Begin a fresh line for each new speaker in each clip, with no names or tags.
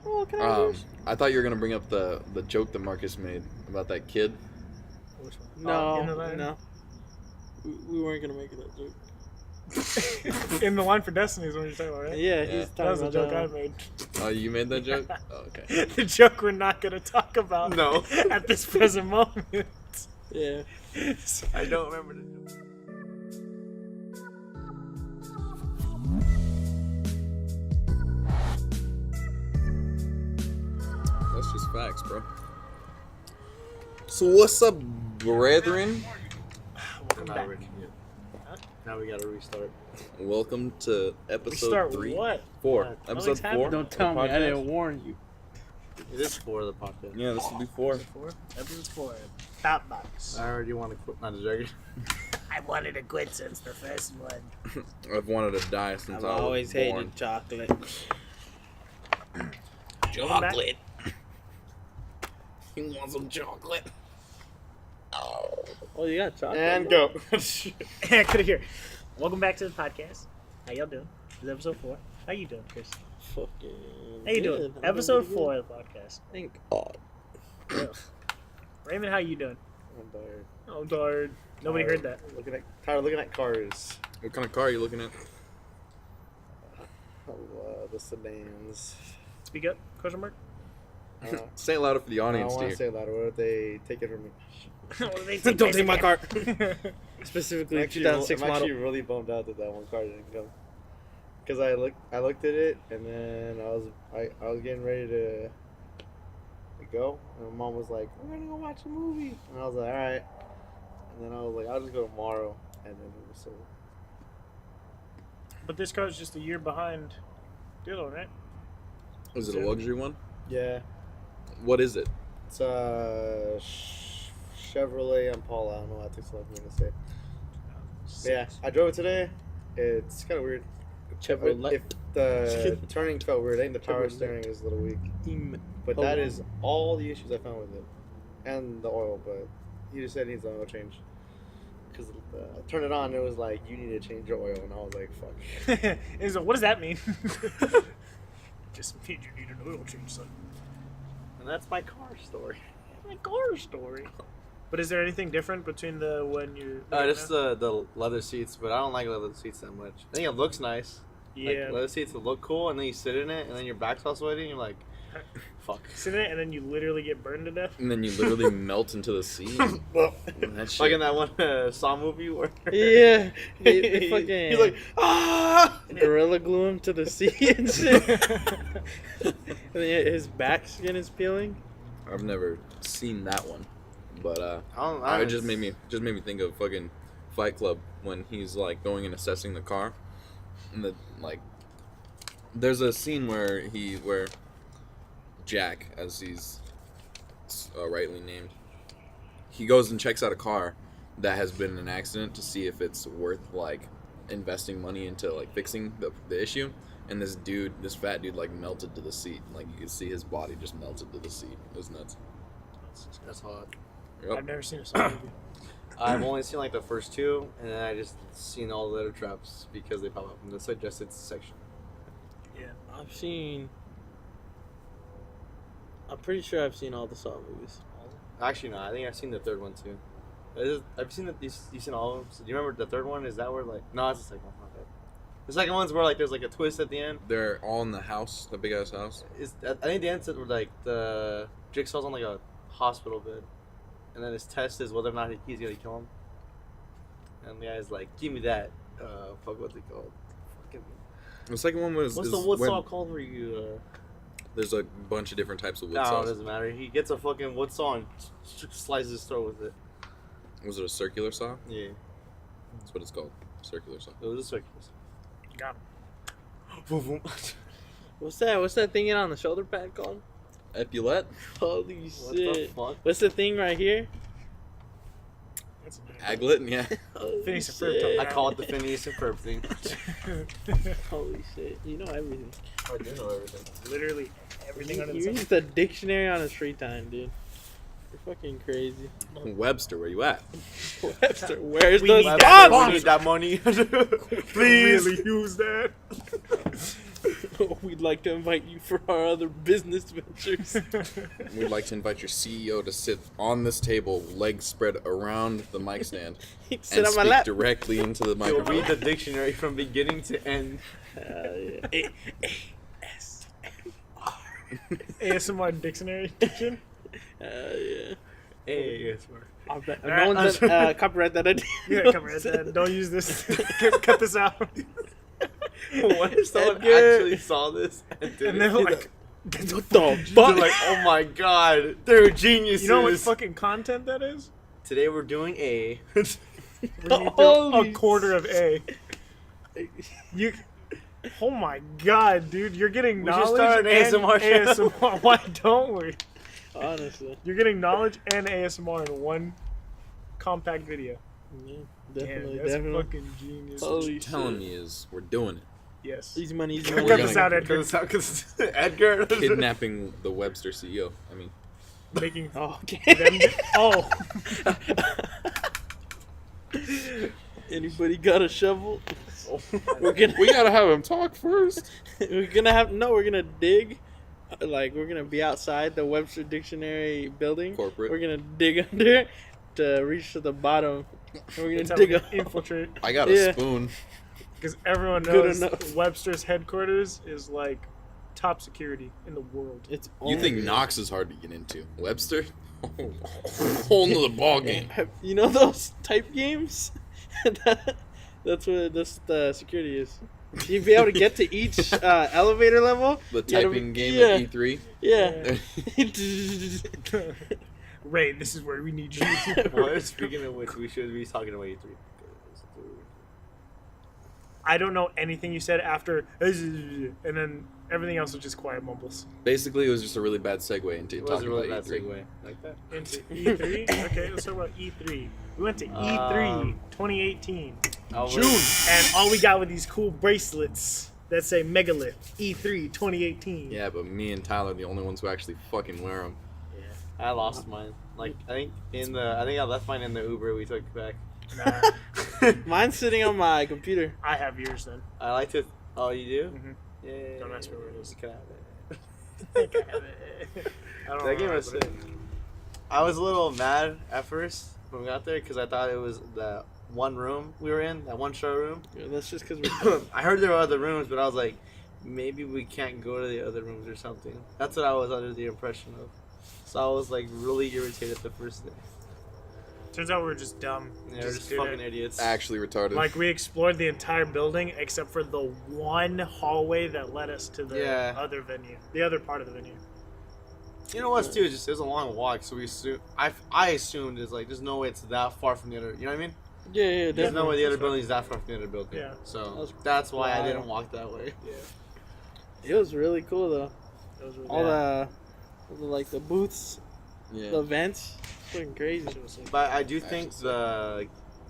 Oh, can I
I thought you were gonna bring up the joke that Marcus made about that kid.
Which one?
No. We weren't gonna make that joke.
In the line for Destiny is what you're talking about, right?
Yeah,
Yeah.
he's
That
talking
was a
about
joke
that
I
one.
made.
Oh, you made that joke? Oh, okay.
The joke we're not going to talk about
No.
at this present moment.
Yeah.
I don't remember the joke.
That's just facts, bro. So what's up, brethren?
Welcome back.
Now we gotta restart.
Welcome to episode
Start
3.
what?
4.
What?
Episode
Nothing's
4.
happening.
Don't tell me. I
podcast?
didn't warn you.
It is for the podcast.
Yeah, this will be 4.
Episode 4. ThoughtBox.
I already want to quit. Not a joke.
I wanted to quit since the first one.
I've wanted to die since
I've
I was
always
born.
hated chocolate.
Chocolate. You want some chocolate?
Oh, you got chocolate?
And go.
Could hear. Welcome back to the podcast. How y'all doing? This is episode 4. How you doing, Chris?
Fucking.
How you doing?
good.
Episode
I'm
4 of the podcast.
Thank God.
Raymond, how you doing?
I'm tired.
I'm tired. Nobody heard that.
Tired looking at cars.
What kind of car are you looking at?
The sedans.
Speak up? Question mark?
Say it louder for the
I don't
audience to
want
hear.
to say louder. What if they take it from me?
What do they take
Don't take my car.
again?
Specifically, 2006
I'm
model.
actually really bummed out that one car didn't come. Cause I looked at it and then I was getting ready to go, and my mom was like, "We're gonna go watch a movie," and I was like, "All right," and then I was like, "I'll just go tomorrow," and then it was sold.
But this car's just a year behind the other one, right?
Is it a luxury one?
Yeah,
What is it?
it's Chevrolet Impala. I don't know why it took so long for me to say. But yeah, I drove it today. It's kind of weird.
Chevrolet.
If the turning felt weird, I think the power
Chevrolet.
steering is a little weak. But that is all the issues I found with it, and the oil. But he just said it needs an oil change. Because I turned it on, and it was like, you need to change your oil, and I was like, fuck.
He's like, what does that mean? Just means you need an oil change, son.
And that's my car story.
My car story. But is there anything different between the when you're?
Just the leather seats, but I don't like leather seats that much. I think it looks nice.
yeah.
Like, leather seats will look cool, and then you sit in it, and then your back's all sweaty, and you're like, fuck.
Sit in it and then you literally get burned to death.
And then you literally melt into the sea. That shit.
Like in that one Saw movie where
Yeah. They fucking
he's like, ah!
gorilla glue him to the seat and shit. And then his back skin is peeling.
I've never seen that one, but
I
it just made me think of fucking Fight Club when he's like going and assessing the car, and there's a scene where Jack, as he's rightly named, he goes and checks out a car that has been in an accident to see if it's worth like investing money into like fixing the issue. And this fat dude like melted to the seat. Like you could see his body just melted to the seat. It was nuts.
That's hot.
Yep.
I've never seen a Saw movie.
I've only seen like the first two, and then I just seen all the litter traps because they pop up in the suggested section.
Yeah.
I'm pretty sure I've seen all the Saw movies.
Actually, no, I think I've seen the third one too. I've seen you've seen all of them. So do you remember the third one? Is that where like no, it's the second one. Not that. The second one's where like there's like a twist at the end.
They're all in the house, the big ass house.
I think the end said where like the Jigsaw's on like a hospital bed, and then his test is whether or not he's gonna kill him. And the guy's like, "Give me that." Fuck, what's it called? Fucking.
The second one was.
What's
is
the wood
when
saw called where you?
There's a bunch of different types of wood
No, it
saws.
doesn't matter. He gets a fucking wood saw and slices his throat with it.
Was it a circular saw?
Yeah,
That's what it's called. Circular saw.
it was a circus.
Got him.
What's that thing on the shoulder pad called?
Epaulette?
Holy
What the
shit.
fuck?
What's the thing right here?
That's a big
Aglet? Yeah.
Holy
Phineas and
shit.
Ferb
I call it the Phineas and Ferb thing.
Holy shit. You know everything.
I do know everything.
Literally everything under the
You
sun.
use the dictionary on his free time, dude. You're fucking crazy.
Webster, where you at?
Webster, where's
We
the
need
sponsor?
We need that money.
Please use that.
We'd like to invite you for our other business ventures.
We'd like to invite your CEO to sit on this table, legs spread around the mic stand,
Sit
and
on my
speak
lap.
directly into the
You'll
microphone.
read the dictionary from beginning to end.
Yeah.
ASMR dictionary diction.
Yeah.
Hey,
I bet.
Alright,
No one's done, copyright that idea.
Yeah, come here. Don't use this. Cut this out.
what if someone
Edgar.
actually saw this and did
And
it?
then like,
What the
They're
fuck?
like, oh my god, they're geniuses.
you know what fucking content that is?
Today we're doing A.
We need
Holy
a quarter of A. You. Oh my god, dude! You're getting
We should
knowledge
start an
and
ASMR channel.
ASMR. Why don't we?
Honestly.
You're getting knowledge and ASMR in one compact video.
Yeah,
Damn,
definitely,
that's
definitely.
fucking genius.
Holy
What you're telling
shit.
me is we're doing it.
Yes.
Easy money, easy
Cut
money.
this out, Edgar.
Because Edgar.
Kidnapping the Webster CEO. I mean,
Making
Oh, okay.
them. Oh.
Anybody got a shovel? We're gonna
we gotta have him talk first.
we're gonna dig. Like we're gonna be outside the Webster Dictionary building.
Corporate.
We're gonna dig under to reach to the bottom. And we're
That's
gonna
how
dig
we
up.
infiltrate.
I got a
Yeah.
spoon.
Because everyone
Good
knows
enough.
Webster's headquarters is like top security in the world.
It's
You think
only-
Knox is hard to get into? Webster? Whole nother ball game.
You know those type games? That's what the security is. You'd be able to get to each elevator level.
The
You gotta
typing
be-
game
yeah.
at E3.
Yeah.
Ray, this is where we need you.
Well, speaking of which, we should be talking about E3.
I don't know anything you said after, and then everything else was just quiet mumbles.
Basically, it was just a really bad segue into
It was
talking
a really
about
bad
E3.
segue. Like that.
Into E3? Okay, let's talk about E3. We went to E3 2018.
June.
And all we got were these cool bracelets that say Megalith E3 2018.
Yeah, but me and Tyler are the only ones who actually fucking wear them.
I lost mine. Like I think I left mine in the Uber we took back.
Nah,
Mine's sitting on my computer.
I have yours then.
I like to. Oh, you do?
Mhm.
Yeah.
Don't ask me where it is.
You can have it.
I don't
That game
know,
was
but
sick. I was a little mad at first when we got there because I thought it was the one room we were in, that one showroom.
Yeah, that's just because we're.
I heard there were other rooms, but I was like, maybe we can't go to the other rooms or something. That's what I was under the impression of. So I was like really irritated the first day.
Turns out we were just dumb.
Yeah, we're just
did
fucking
it.
idiots.
Actually retarded.
Like we explored the entire building except for the one hallway that led us to the
Yeah.
other venue, the other part of the venue.
You know what's too? It was a long walk, so I assumed it's like there's no way it's that far from the other. You know what I mean?
Yeah,
There's
definitely.
no way the other building's that far from the other building.
Yeah.
So that's why I
wild.
didn't walk that way.
Yeah,
It was really cool though.
that was really
All
bad.
the like the booths, the
yeah.
events, fucking crazy.
Shit was sick.
But I do think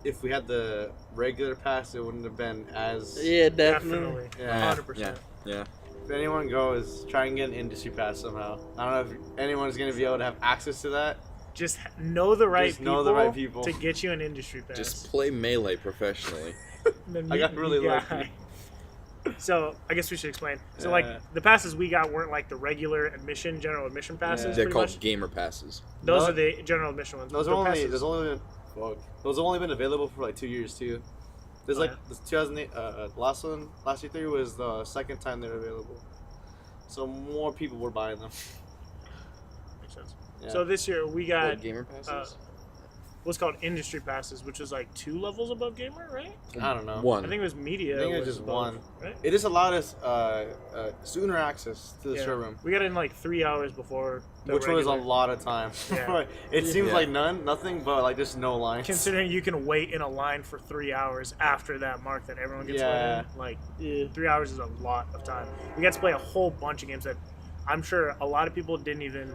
if we had the regular pass, it wouldn't have been as.
Yeah, definitely.
Definitely,
Yeah.
100%.
Yeah.
If anyone goes, try and get an industry pass somehow. I don't know if anyone's gonna be able to have access to that.
Just know the right
Just
people.
know the right people.
to get you an industry pass.
Just play Melee professionally.
Then
I got really
yeah.
lucky.
So I guess we should explain. So
Yeah.
like the passes we got weren't like the regular general admission passes.
Yeah.
They're
pretty
called
much.
gamer passes.
Those
No-
are the general admission ones.
Those
The
are only
passes-
those have only been available for like 2 years too. There's
Oh,
like
yeah.
this 2008 last E3 was the second time they're available. So more people were buying them.
Makes sense.
Yeah.
So this year we got
Called gamer passes?
what's called industry passes, which is like 2 levels above gamer, right?
I don't know.
I
One.
think it was media.
I think it was
was
just
above,
one.
right?
It just allowed us sooner access to the
Yeah.
showroom,
We got in like 3 hours before. The
which was a
regular.
lot of time.
Yeah.
It seems
Yeah.
like nothing, but like just no lines.
Considering you can wait in a line for 3 hours after that mark that everyone gets
Yeah.
let in, like
Yeah.
3 hours is a lot of time. We got to play a whole bunch of games that I'm sure a lot of people didn't even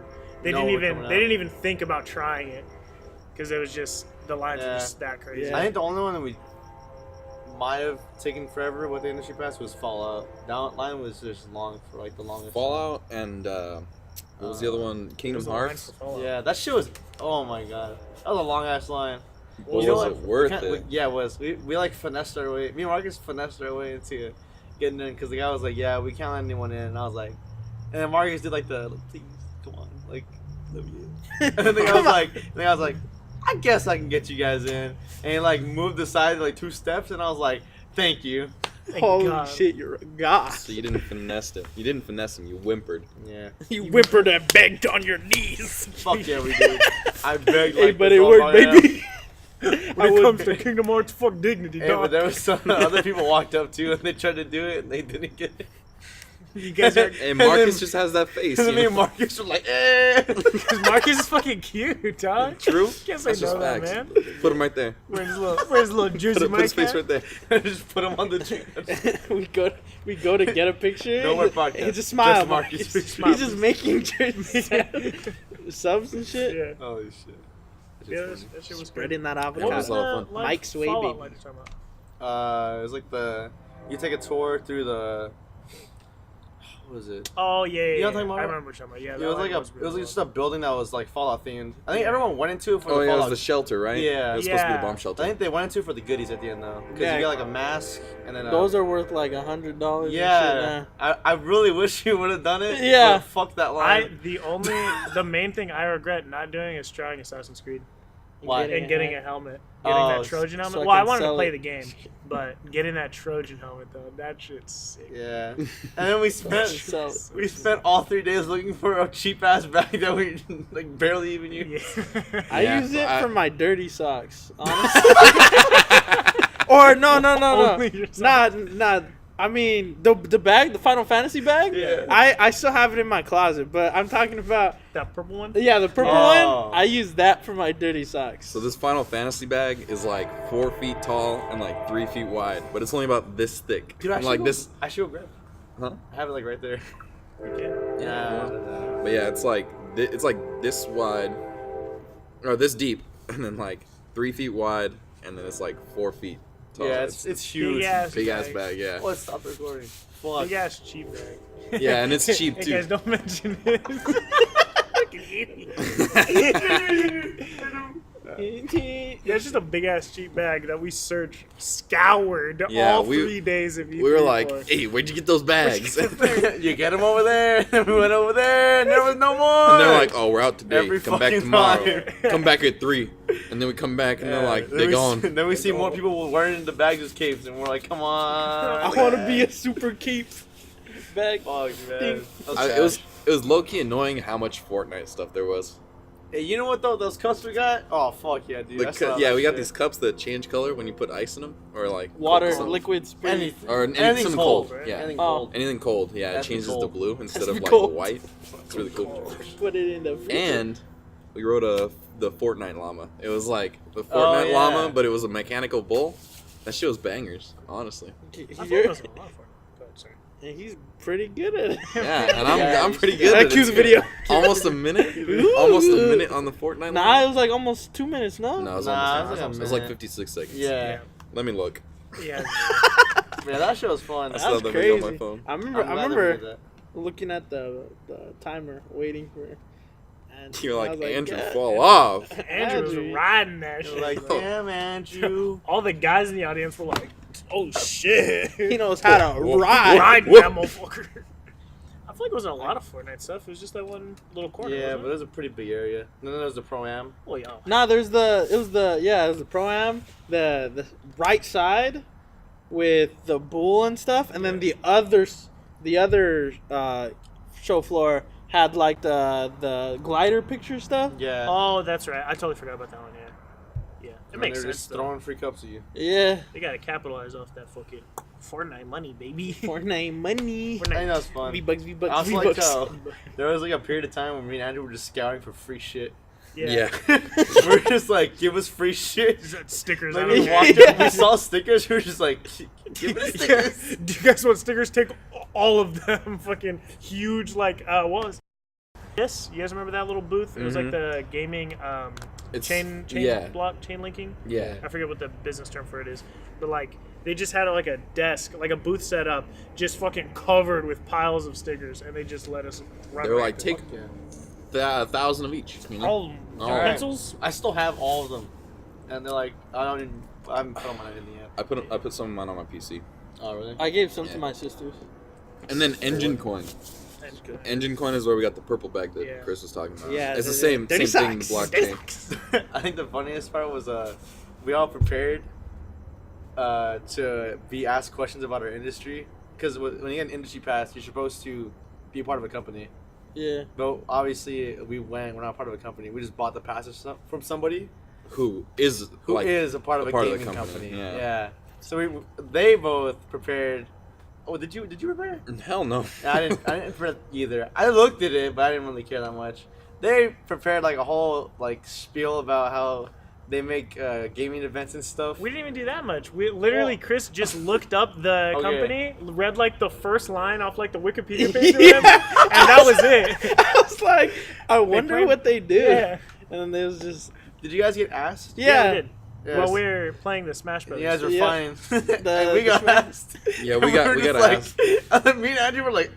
Know were coming out.
they didn't even think about trying it because it was just the lines were
Yeah.
just that crazy.
Yeah.
I think the only one that we might have taken forever with the industry pass was Fallout. That line was just long for like the longest.
Fallout and what was the other one?
It
Kingdom
was the lines
Hearts.
for Fallout.
Yeah, that shit was. Oh my god, that was a long ass line.
Was
You know
it
what?
worth
We can't-
it?
yeah, it was. We like finessed our way. Me and Marcus finessed our way into getting in because the guy was like, "Yeah, we can't let anyone in." And I was like, and then Marcus did like the, "Please, come on, like, love you." And then the guy was like, "I guess I can get you guys in." And he like moved aside like 2 steps, and I was like, "Thank you."
Thank
Holy
God.
shit, you're a god.
So you didn't finesse him. You didn't finesse him. You whimpered.
Yeah.
You whimpered and begged on your knees.
Fuck yeah, we did. I begged.
Hey,
Like,
but
this
it
all
worked,
my
baby.
When it comes to Kingdom Hearts, fuck dignity,
Hey,
dog.
but there was some other people walked up too, and they tried to do it, and they didn't get it.
You guys are...
And Marcus
then-
just has that face.
And then
you
me and
know?
Marcus were like, "Eh."
Because Marcus is fucking cute, dog.
True.
Can't say
That's
no
just
to that,
facts.
man.
Put him right there.
Where's his little
Put,
juicy
put his
mic
face
at?
right there.
I just put him on the tree.
we go to get a picture.
No more podcast.
He just smile.
Just Marcus
He's
pictures.
just making subs and shit.
Yeah.
Holy shit.
Yeah, that shit was
Spreading that
That
What
was
was
a
avocado.
lot of
the
fun.
live
Mike Sway,
Fallout
baby.
light you're talking about?
It was like you take a tour through the, what was it?
Oh, yeah,
You know
yeah.
what I'm talking
I
about?
remember what you're talking about. Yeah,
It was like it was just a building that was like Fallout themed. I think everyone went into it for
Oh
the
yeah, it was
Fallout.
the shelter, right?
Yeah.
It was supposed to be the
Yeah.
bomb
I
shelter.
think they went into it for the goodies at the end though, because
Yeah.
you get like a mask and then
Those are worth like $100.
yeah.
And shit,
I really wish you would have done it.
Yeah.
But fuck that line.
The main thing I regret not doing is trying Assassin's Creed
Why?
and getting a helmet. Getting
Oh,
that Trojan helmet.
so I
Well, I
can
wanted to
sell
play
it.
the game, but getting that Trojan helmet though, that shit's sick.
Yeah. And then we spent
So-
we spent all 3 days looking for a cheap ass bag that we like barely even used.
Yeah.
I
Yeah,
use it
I-
for my dirty socks, honestly. Or no.
Only your socks.
Not. I mean the bag, the Final Fantasy bag.
Yeah.
I still have it in my closet, but I'm talking about
That purple one.
the purple
Oh.
one. I use that for my dirty socks.
So this Final Fantasy bag is like 4 feet tall and like 3 feet wide, but it's only about this thick.
Dude, I
And
should
like
go,
this,
I should go grab it.
huh?
I have it like right there.
Yeah. But yeah, it's like this wide, or this deep, and then like 3 feet wide, and then it's like 4 feet tall.
Yeah, it's huge.
big ass bag. Yeah.
Let's stop recording. Fuck.
Big ass cheap bag.
Yeah, and it's cheap,
Hey
too.
guys, don't mention it. Fucking idiot. Yeah, it's just a big ass cheap bag that we scoured
Yeah,
all
we-
3 days of E3
We were like,
for.
hey, where'd you get those bags?
You get them over there, and we went over there, and there was no more.
And they're like, oh, we're out today.
Every
Come back
fucking
tomorrow.
time.
Come back at 3. And then we come back and they're like,
then
they're
we
gone.
Then we see more people wearing the bags as capes, and we're like, come on.
I want to be a super cape bag.
Fuck, man.
It was low key annoying how much Fortnite stuff there was.
Hey, you know what though? Those cups we got? Oh fuck yeah, dude.
The
I saw
yeah,
that
we got
shit.
these cups that change color when you put ice in them, or like
Water,
something.
liquid, spirit.
Anything.
or
Anything's
something
cold,
cold.
right?
Yeah,
Anything
Oh.
cold.
anything cold. Yeah, it
That's
changes to
cold.
blue instead
That's
of like
cold.
white. It's really cool.
Put it in the freezer.
And we rode the Fortnite llama. It was like the Fortnite
Oh, yeah.
llama, but it was a mechanical bull. That shit was bangers, honestly.
I thought
You're-
that was a lot for it. Go ahead, sorry.
and he's pretty good at it.
Yeah, and
Yeah,
I'm pretty good
I
at
cue
it.
the video.
Almost a minute. Almost a minute on the Fortnite
Nah,
llama.
it was like almost 2 minutes, no?
No, it was
Nah,
almost.
it was like a
It was like
minute.
56 seconds.
Yeah.
Let me look.
Yeah.
Man, that shit was fun.
I still
That's
have the video on
crazy.
my phone.
I remember,
I'm glad that we did that.
looking at the timer, waiting for it. And
You're
I
like,
was
Andrew,
God
fall
damn.
off.
Andrew was
Andrew.
riding that
You're
shit.
like, damn, Andrew.
All the guys in the audience were like, oh shit.
He knows how to
Whoa.
ride.
Ride
Whoa.
that motherfucker. I feel like it wasn't a lot of Fortnite stuff. It was just that one little corner.
Yeah,
wasn't
but
it?
it was a pretty big area. And then there was the pro-am.
Well, yeah.
Nah, it was the pro-am, the right side with the bull and stuff, and then the other show floor had like the glider picture stuff.
Yeah.
Oh, that's right. I totally forgot about that one. Yeah. Yeah. It
And
makes
they're
sense.
just
Though.
throwing free cups at you.
Yeah,
They gotta capitalize off that fucking Fortnite money, baby.
Fortnite money.
I think that was fun.
V-Bucks,
I
V-Bucks,
also like
V-Bucks.
how there was like a period of time when me and Andrew were just scouting for free shit.
Yeah.
We're just like, give us free shit.
Just had stickers
Like
on
we
them.
walked up, we saw stickers. We were just like, give us stickers.
Yeah. Do you guys want stickers? Take all of them. Fucking huge, like, what was this? You guys remember that little booth? It was like the gaming
It's-
chain
yeah.
block, chain linking.
Yeah.
I forget what the business term for it is, but like they just had like a desk, like a booth set up, just fucking covered with piles of stickers, and they just let us run.
They were like,
rampant.
take
Yeah.
1,000 of each. You know?
all
Oh.
pencils.
I still have all of them, and they're like, I haven't put them on anything yet.
I put some of mine on my PC.
Oh, really?
I gave some
Yeah.
to my sisters.
And then Engine Coin.
That's good.
Engine Coin is where we got the purple bag that
Yeah.
Chris was talking about.
Yeah,
it's the
the
same
dirty
thing in the
socks.
blockchain.
I think the funniest part was we all prepared to be asked questions about our industry, because when you get an industry pass, you're supposed to be a part of a company.
Yeah.
But obviously, we're not part of a company. We just bought the pass from somebody
Who is
who is
like,
a part of a
part of the
gaming
company,
company.
yeah.
Yeah. So they both prepared. Oh, did you prepare?
hell no.
I didn't prepare either. I looked at it, but I didn't really care that much. They prepared like a whole like spiel about how they make gaming events and stuff.
We didn't even do that much. We literally, Chris just looked up the
Okay.
company, read like the first line off like the Wikipedia page or whatever, and that was it.
I was like, I wonder
played-
what they do.
Yeah.
And then there was just
Did you guys get asked?
yeah.
we did.
Yes.
Well, we're playing the Smash Brothers.
You guys were
Yeah.
fine. And we got
the-
asked.
Yeah, we got
were just
asked.
like, me and Andrew were like,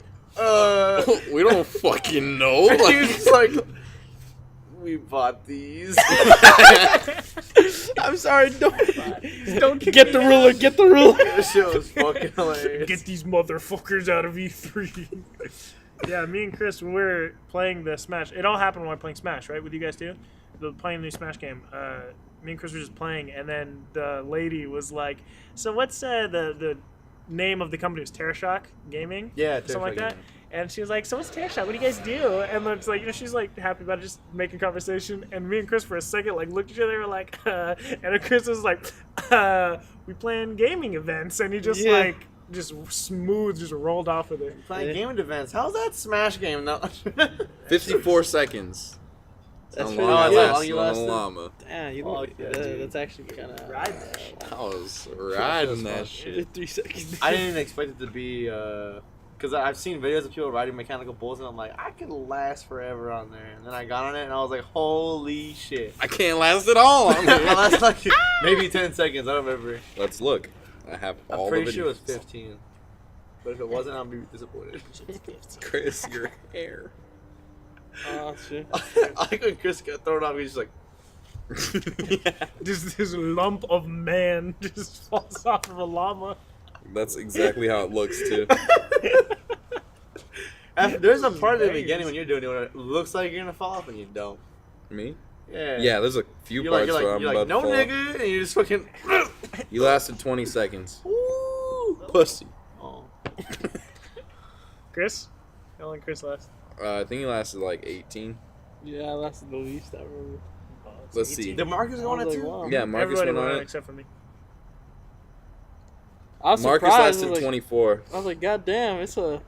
We don't fucking know.
and he was just like, we bought these.
I'm sorry, don't
kick
get
me
the
out.
ruler, get the ruler.
This shit was fucking hilarious.
Get these motherfuckers out of E3. Yeah, me and Chris, when we were playing the Smash, it all happened when we were playing Smash, right? With you guys too? Playing the new Smash game. Me and Chris were just playing, and then the lady was like, so what's the name of the company? It was Terrashock Gaming?
Yeah,
Something like
Terrashock
that.
Gaming.
And she was like, so what's Terrashock? What do you guys do? And then it's like, she's like happy about it, just making conversation. And me and Chris for a second like looked at each other, were like, and then Chris was like, we plan gaming events. And he just
Yeah.
like, just smooth, just rolled off with it.
Playing gaming events. How's that Smash game? No.
54 seconds.
That's
How
pretty
long
good.
I
How long you
lasted on the
lasted?
llama.
Damn, you
Fuck
look,
yeah, dude.
that's actually kind of
Ride that shit.
I was riding that
fun.
shit.
3 seconds.
I didn't expect it to be, because I've seen videos of people riding mechanical bulls, and I'm like, I could last forever on there. And then I got on it, and I was like, holy shit.
I can't last at all.
I lasted like maybe 10 seconds. I don't remember.
Let's look. I have all
I'm
the
pretty
videos.
sure it was 15. But if it wasn't, I'll be disappointed.
Chris, your hair.
Oh shit.
I like when Chris got thrown off, he's just like,
Yeah.
Just this lump of man just falls off of a llama.
That's exactly how it looks too.
there's a part at the beginning when you're doing it where it looks like you're gonna fall off and you don't.
Me?
Yeah.
Yeah, there's a few
You're
parts
like,
where I'm
you're
about
like,
to
no
fall.
nigga, and you just fucking.
You lasted 20 seconds.
Ooh.
Pussy.
Oh.
Chris? How long Chris last?
I think he lasted like 18.
Yeah, I lasted the least. I remember.
Oh, it's
Let's
18.
see.
Did Marcus go on
I
it
was
too?
like, wow.
Yeah, Marcus
Everybody
went on it.
except for me.
I was
Marcus
surprised. I
lasted
was like,
24.
I was like, God damn, it's a.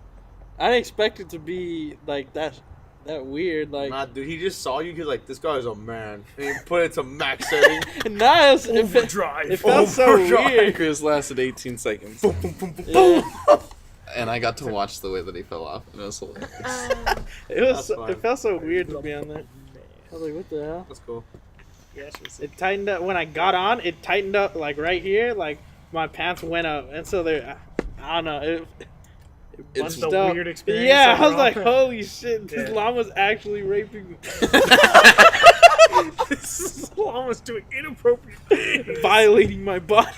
I didn't expect it to be like that weird. Like,
Nah, dude, he just saw you. He's like, this guy's a man. And he put it to max setting.
nah, it
Overdrive.
felt so
Overdrive.
weird.
Chris lasted 18 seconds.
Yeah.
And I got to watch the way that he fell off. And it was hilarious.
It was.
That's fine.
It felt so weird to be on there. I was like, what the hell?
That's cool.
Yeah, she was
It tightened up when I got on. It tightened up like right here. Like my pants went up, and so there. I don't know. It
It's
bunched
the
up.
weird experience
Yeah, I was
overall.
like, holy shit! This
Yeah.
llama's actually raping me,
This is almost doing inappropriate things.
violating my body.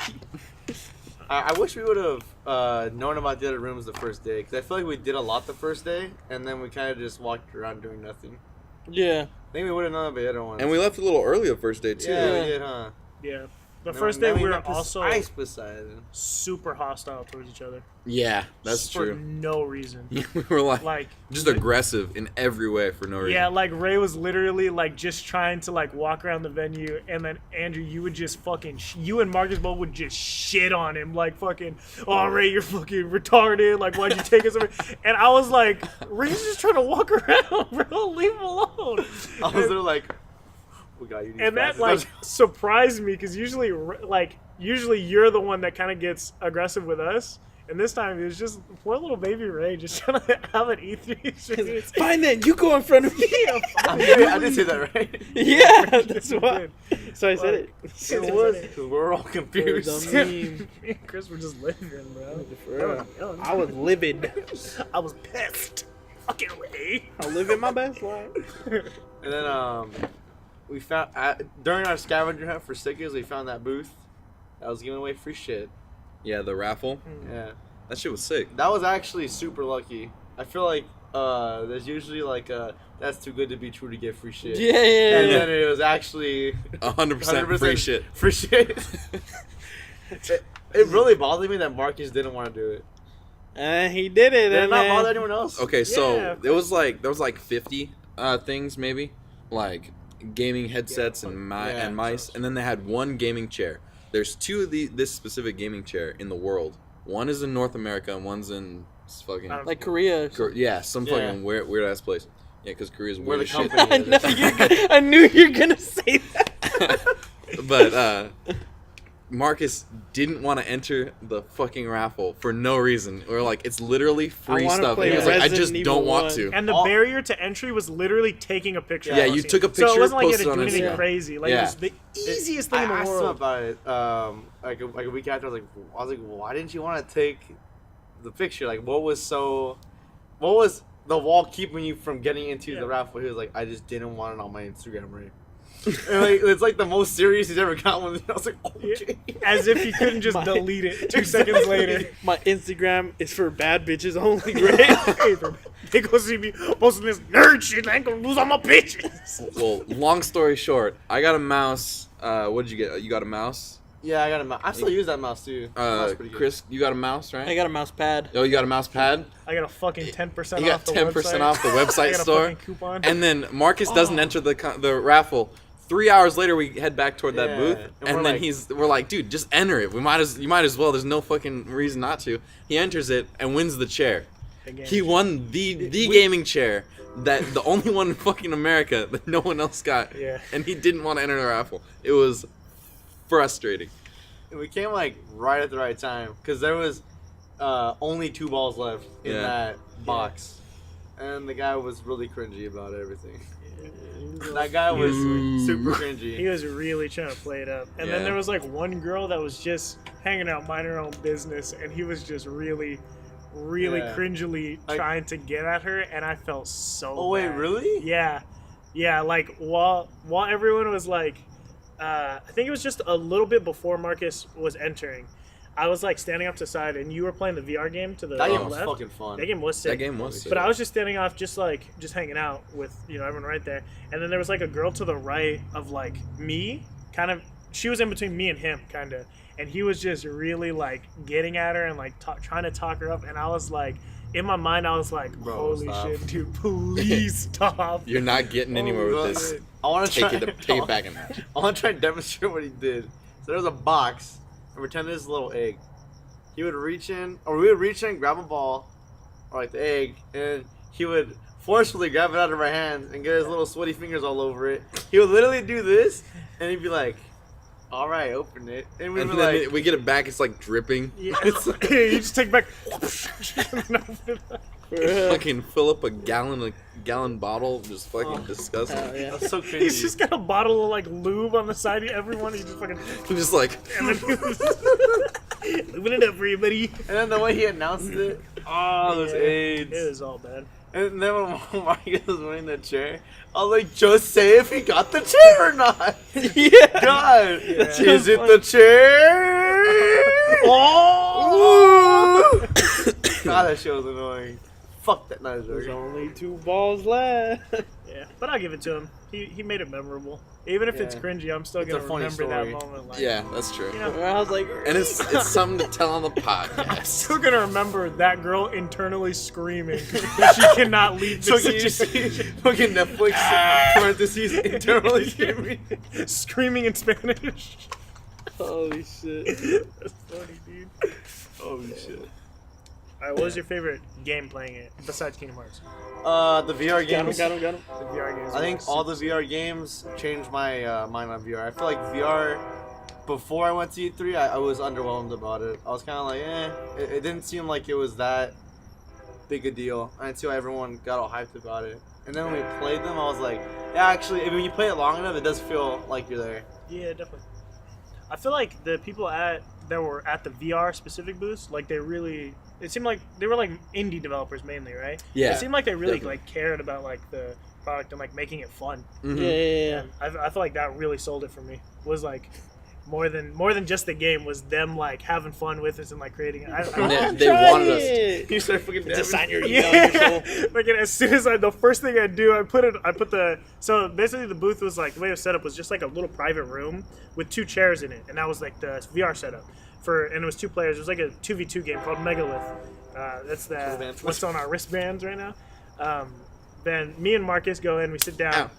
I wish we would have known about the other rooms the first day, because I feel like we did a lot the first day, and then we kind of just walked around doing nothing.
Yeah.
I think we would have known about the other ones.
And we left a little early the first day, too.
Yeah,
Yeah.
we did, huh?
Yeah. The
Then-
first day
then
we were
went to
also
Ice Poseidon.
super hostile towards each other.
Yeah, that's
For
true.
no reason.
We were like
Like,
just aggressive in every way for no reason.
yeah, like Ray was literally like just trying to like walk around the venue, and then Andrew, you would just fucking, you and Marcus both would just shit on him, like fucking, oh Ray, you're fucking retarded, like why'd you take us over? And I was like, Ray's just trying to walk around, bro, leave him alone.
I was there like, we got you. These
And that
bastards.
like surprised me because usually you're the one that kind of gets aggressive with us, and this time it was just poor little baby Ray just trying to have an E3 experience.
Fine then, you go in front of me.
I did say that, right?
Yeah, that's why. So I said it.
It
was. Because we're all confused.
It was a meme.
Me and Chris were just living, bro.
For real. I was livid.
I was pissed. Fucking Ray.
I live in my best life.
And then we found during our scavenger hunt for stickers, we found that booth that was giving away free shit.
Yeah, the raffle.
Yeah.
That shit was sick.
That was actually super lucky. I feel like there's usually like that's too good to be true to get free shit.
Yeah.
And then it was actually
100% free shit.
Free shit. It really bothered me that Marcus didn't want to do it.
And he did it.
Did it
and
not
then-
bother anyone else?
Okay, so
Yeah.
there was like 50 things maybe, like gaming headsets and mice, and then they had one gaming chair. There's two of this specific gaming chair in the world. One is in North America and one's in fucking
Like Korea.
some
Yeah.
fucking weird ass place. Yeah, because Korea's
Where
weird
the
as shit.
company
I knew you were gonna say that.
But Marcus didn't want to enter the fucking raffle for no reason. We're like, it's literally free
wanna
stuff.
play
And he was like, I
Resident
just
Evil
don't want
1.
to.
And the barrier to entry was literally taking a picture.
Yeah,
of
you
us.
took a
So
picture,
it wasn't like you had
posted
to
on
do anything
Instagram.
crazy. Like
Yeah.
it was the easiest thing
I
in the
asked him
world.
about it like a week after. I was like, why didn't you want to take the picture? Like, what was the wall keeping you from getting into the raffle? He was like, I just didn't want it on my Instagram, right? And like, it's like the most serious he's ever got one. I was like, okay.
As if he couldn't just
My-
delete it 2 seconds later.
My Instagram is for bad bitches only, right?
Hey, they go see me posting this nerd shit. I ain't gonna lose all my bitches.
Well, long story short, I got a mouse. What did you get? You got a mouse?
Yeah, I got a mouse. I still use that mouse too. That's pretty good.
Chris, you got a mouse, right?
I got a mouse pad.
Oh, you got a mouse pad?
I got a fucking 10%
You
off
got
the
10%
website.
off the
I
website
got a
store.
fucking coupon.
And then Marcus doesn't enter the raffle. 3 hours later, we head back toward that
Yeah,
booth,
and
and
we're
then
like-
we're like, dude, just enter it. You might as well. There's no fucking reason not to. He enters it and wins the chair.
Again.
He won the gaming chair, that the only one in fucking America that no one else got.
Yeah.
And he didn't want to enter the raffle. It was frustrating.
And we came like right at the right time because there was only 2 balls left in
Yeah.
that box, and the guy was really cringy about everything. That guy was super
He
cringy.
was really trying to play it up. And
Yeah.
then there was like one girl that was just hanging out, minding her own business, and he was just really
Yeah.
cringily
Like-
trying to get at her, and I felt so
Oh wait,
bad.
really?
Yeah, like while everyone was like, I think it was just a little bit before Marcus was entering, I was like standing up to the side, and you were playing the VR game to the
That game was
left.
fucking fun.
That game was sick.
That game was sick.
But I was just standing off, just hanging out with everyone right there, and then there was like a girl to the right of like me, kind of. She was in between me and him, kind of, and he was just really like getting at her and like trying to talk her up, and I was like, in my mind, I was like,
Bro,
holy
stop.
shit, dude, please stop.
You're not getting anywhere
Oh,
with this.
shit.
I want to
Take
try.
it back a notch.
I want to try and demonstrate what he did. So there was a box, and pretend this is a little egg. He would reach in, or we would reach in, grab a ball, or like the egg, and he would forcefully grab it out of our hands and get his little sweaty fingers all over it. He would literally do this, and he'd be like, "All right, open it," and we'd
And
be
then
like,
we get it back. It's like dripping.
Yeah, you just take back.
Fucking fill up a gallon bottle. Just fucking disgusting.
Yeah.
"That's so crazy."
He's just got a bottle of like lube on the side of everyone. He just fucking
I'm just like,
and then lubing it up for you, buddy.
And then the way he announced it, oh, those
Yeah,
AIDS.
It was all bad.
And then when Marcus was winning the chair, I was like, just say if he got the chair or not.
Yeah.
God,
Yeah.
is it the chair?
Oh!
God, that shit was annoying. Fuck that night,
There's
joke.
only 2 balls left.
Yeah, but I'll give it to him. He made it memorable. Even if it's
Yeah.
cringy, I'm still
It's a
gonna
funny
remember
story.
that moment. Like,
yeah, that's true.
You know,
I was like,
And it's something to tell on the
I'm
podcast.
still gonna remember that girl internally screaming that she cannot leave
So
this
can you see fucking Netflix parentheses internally screaming?
screaming in Spanish.
holy shit.
That's funny, dude.
Holy shit.
Alright, what was your favorite game playing it besides Kingdom Hearts?
The VR games.
Got him.
The VR games.
I think all the VR games changed my mind on VR. I feel like VR, before I went to E3, I was underwhelmed about it. I was kind of like, it didn't seem like it was that big a deal until everyone got all hyped about it. And then when we played them, I was like, yeah, actually, when you play it long enough, it does feel like you're there.
Yeah, definitely. I feel like the people that were at the VR specific booths, like it seemed like they were like indie developers mainly, right?
Yeah.
It seemed like they really
definitely.
like cared about like the product and like making it fun.
Mhm.
Yeah.
And I feel like that really sold it for me. Was like, more than just the game was them like having fun with us and like creating it.
They wanted us.
it.
You start fucking
Just sign your email.
Yeah, like as soon as the first thing I do, so basically the booth was like the way it was set up was just like a little private room with 2 chairs in it, and that was like the VR setup and it was 2 players. It was like a 2v2 game called Megalith. That's what's on our wristbands right now. Then me and Marcus go in, we sit down.
Ow.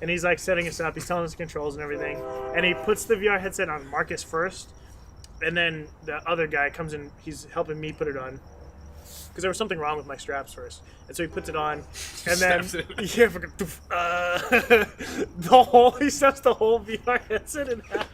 And he's like setting us up. He's telling us the controls and everything. And he puts the VR headset on Marcus first, and then the other guy comes in. He's helping me put it on because there was something wrong with my straps first. And so he puts it on, and then he snaps the whole VR headset in half.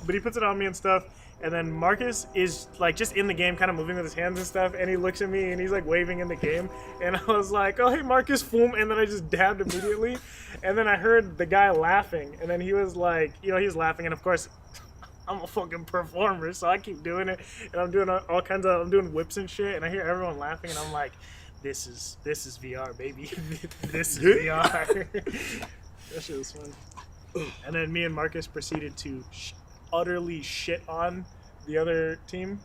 But he puts it on me and stuff. And then Marcus is like just in the game, kind of moving with his hands and stuff. And he looks at me and he's like waving in the game. And I was like, "Oh, hey, Marcus, boom!" And then I just dabbed immediately. And then I heard the guy laughing. And then he was like, he was laughing. And of course, I'm a fucking performer, so I keep doing it. And I'm doing I'm doing whips and shit. And I hear everyone laughing, and I'm like, "This is VR, baby. This is VR." That shit was fun. And then me and Marcus proceeded to utterly shit on the other team.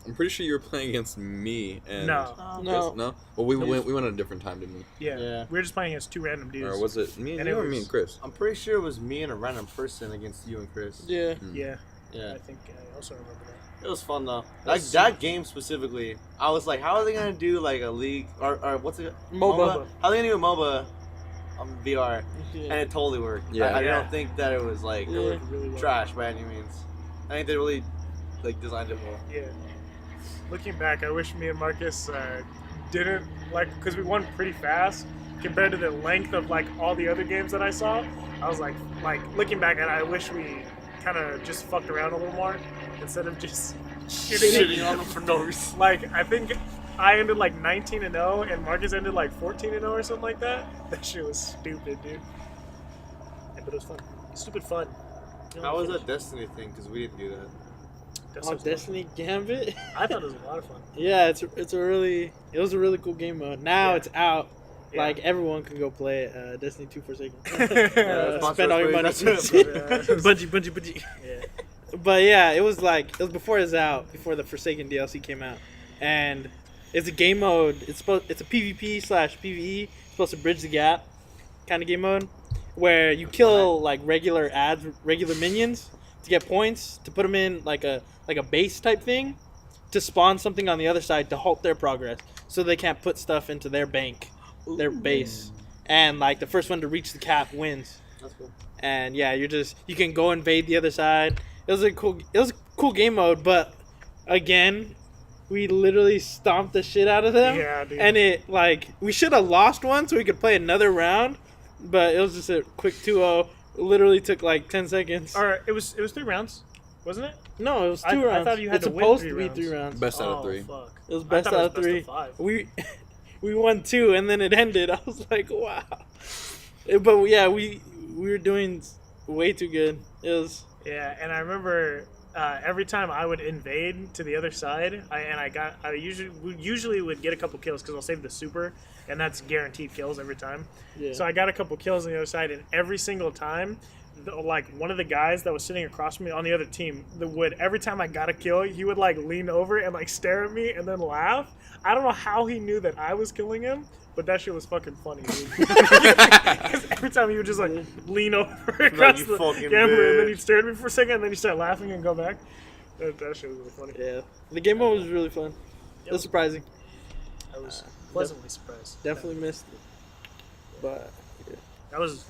I'm pretty sure you were playing against me and
No.
no. Well, we went at a different time, didn't we?
Yeah. We were just playing against 2 random dudes.
Or was it me and
And
you
it
or me
was-
and Chris?
I'm pretty sure it was me and a random person against you and Chris.
Yeah.
Yeah.
Yeah.
I think I also remember that.
It was fun though.
was
That game specifically, I was like, how are they gonna do like a league or what's it?
MOBA.
How are they gonna do a MOBA on VR?
Yeah.
And it totally worked.
Yeah.
I
Yeah.
don't think that it was like
Yeah.
Really well.
trash by any means. I think they really like designed it well.
Yeah. Looking back, I wish me and Marcus didn't because we won pretty fast compared to the length of like all the other games that I saw. I was like looking back at it, I wish we kind of just fucked around a little more instead of just shitting
on them for no reason.
Like I think I ended like 19-0 and Marcus ended like 14-0 or something like that. That shit was stupid, dude. Yeah, but it was fun. Stupid fun.
How was that Destiny thing? Because we didn't do that.
That's
Oh,
what's fun.
Destiny Gambit.
I thought it was a lot of fun.
Yeah, it was a really cool game mode. Now
Yeah.
it's out.
Yeah.
Like everyone can go play it. Destiny 2 Forsaken.
Yeah,
Spend all your money.
that's
Bungie.
Yeah.
But yeah, it was before it was out, before the Forsaken DLC came out, and it's a game mode. It's a PvP/PvE. It's supposed to bridge the gap, kind of game mode, where you kill like regular minions to get points to put them in like a base type thing, to spawn something on the other side to halt their progress, so they can't put stuff into their bank, their base, and like the first one to reach the cap wins.
That's cool.
And yeah, you can go invade the other side. It was a cool game mode, but again, we literally stomped the shit out of them.
Yeah, dude.
And it we should have lost one so we could play another round, but it was just a quick 2-0. It literally took like 10 seconds.
Or it was 3 rounds, wasn't it?
No, it was
I
2 rounds.
thought you had
it's
to win
supposed
3
to be
rounds.
3 rounds.
Best out of 3.
Fuck.
It was
I
best
thought it
out
was
of
best
3.
of 5.
We won 2 and then it ended. I was like, wow. But yeah, we were doing way too good. It was.
Yeah, and I remember every time I would invade to the other side, I usually would get a couple kills because I'll save the super, and that's guaranteed kills every time.
Yeah.
So I got a couple kills on the other side, and every single time, one of the guys that was sitting across from me on the other team, every time I got a kill, he would like lean over and like stare at me and then laugh. I don't know how he knew that I was killing him, but that shit was fucking funny, dude. 'Cause every time he would just like lean over across
you
the
fucking
camera, and then
bitch.
he'd stare at me for a second, and then he'd start laughing and go back. That shit was really funny.
Yeah. The game mode was really fun. It was surprising.
I was pleasantly surprised.
Definitely missed it. But
That was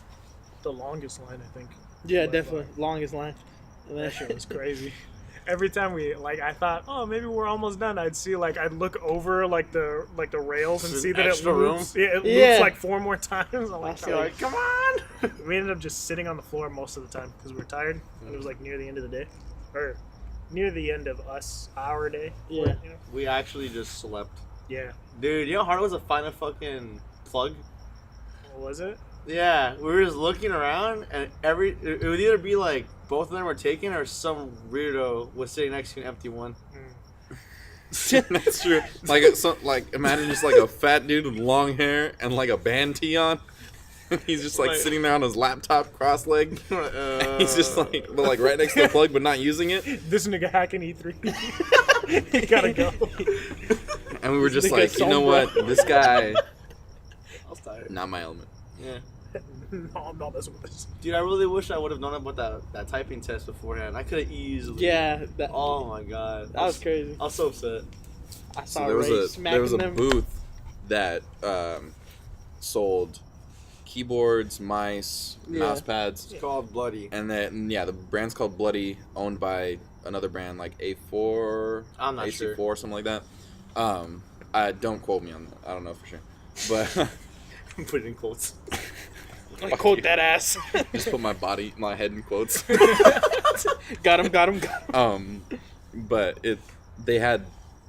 the longest line, I think.
yeah,
By
definitely.
far.
Longest line. And
That shit was crazy. Every time I thought, oh, maybe we're almost done. I'd look over the rails and
There's
see that it
extra room?
loops. Yeah, it
Yeah.
loops like 4 more times. I'm
I
like,
see,
"Oh,
like,
come on! We ended up just sitting on the floor most of the time because we were tired, and it was like near the end of the day, or near the end of our day.
Yeah.
You know?
We actually just slept.
Yeah.
Dude, you know how hard it was to find a fucking plug?
What was it?
Yeah, we were just looking around, and it would either be like both of them were taken, or some weirdo was sitting next to an empty one.
That's true. Imagine just like a fat dude with long hair and like a band tee on. He's just like sitting there on his laptop, cross-legged. He's just like, but like right next to the plug, but not using it.
This nigga hacking E3. He gotta go.
And we were just like, you know what? This guy,
I was tired.
not my element.
Yeah.
No, I'm not messing with this.
Dude, I really wish I would have known about that typing test beforehand. I could have easily.
Yeah.
Oh my god.
That was crazy.
I was so upset.
I saw
So there
Ray
was
smacking
a
them.
booth that sold keyboards, mice, mouse pads,
It's called Bloody.
and then the brand's called Bloody, owned by another brand like A4,
I'm not
AC4,
sure.
something like that. I don't quote me on that. I don't know for sure, but
Put it in quotes.
Quote that ass.
just put my head in quotes.
Got him.
But they had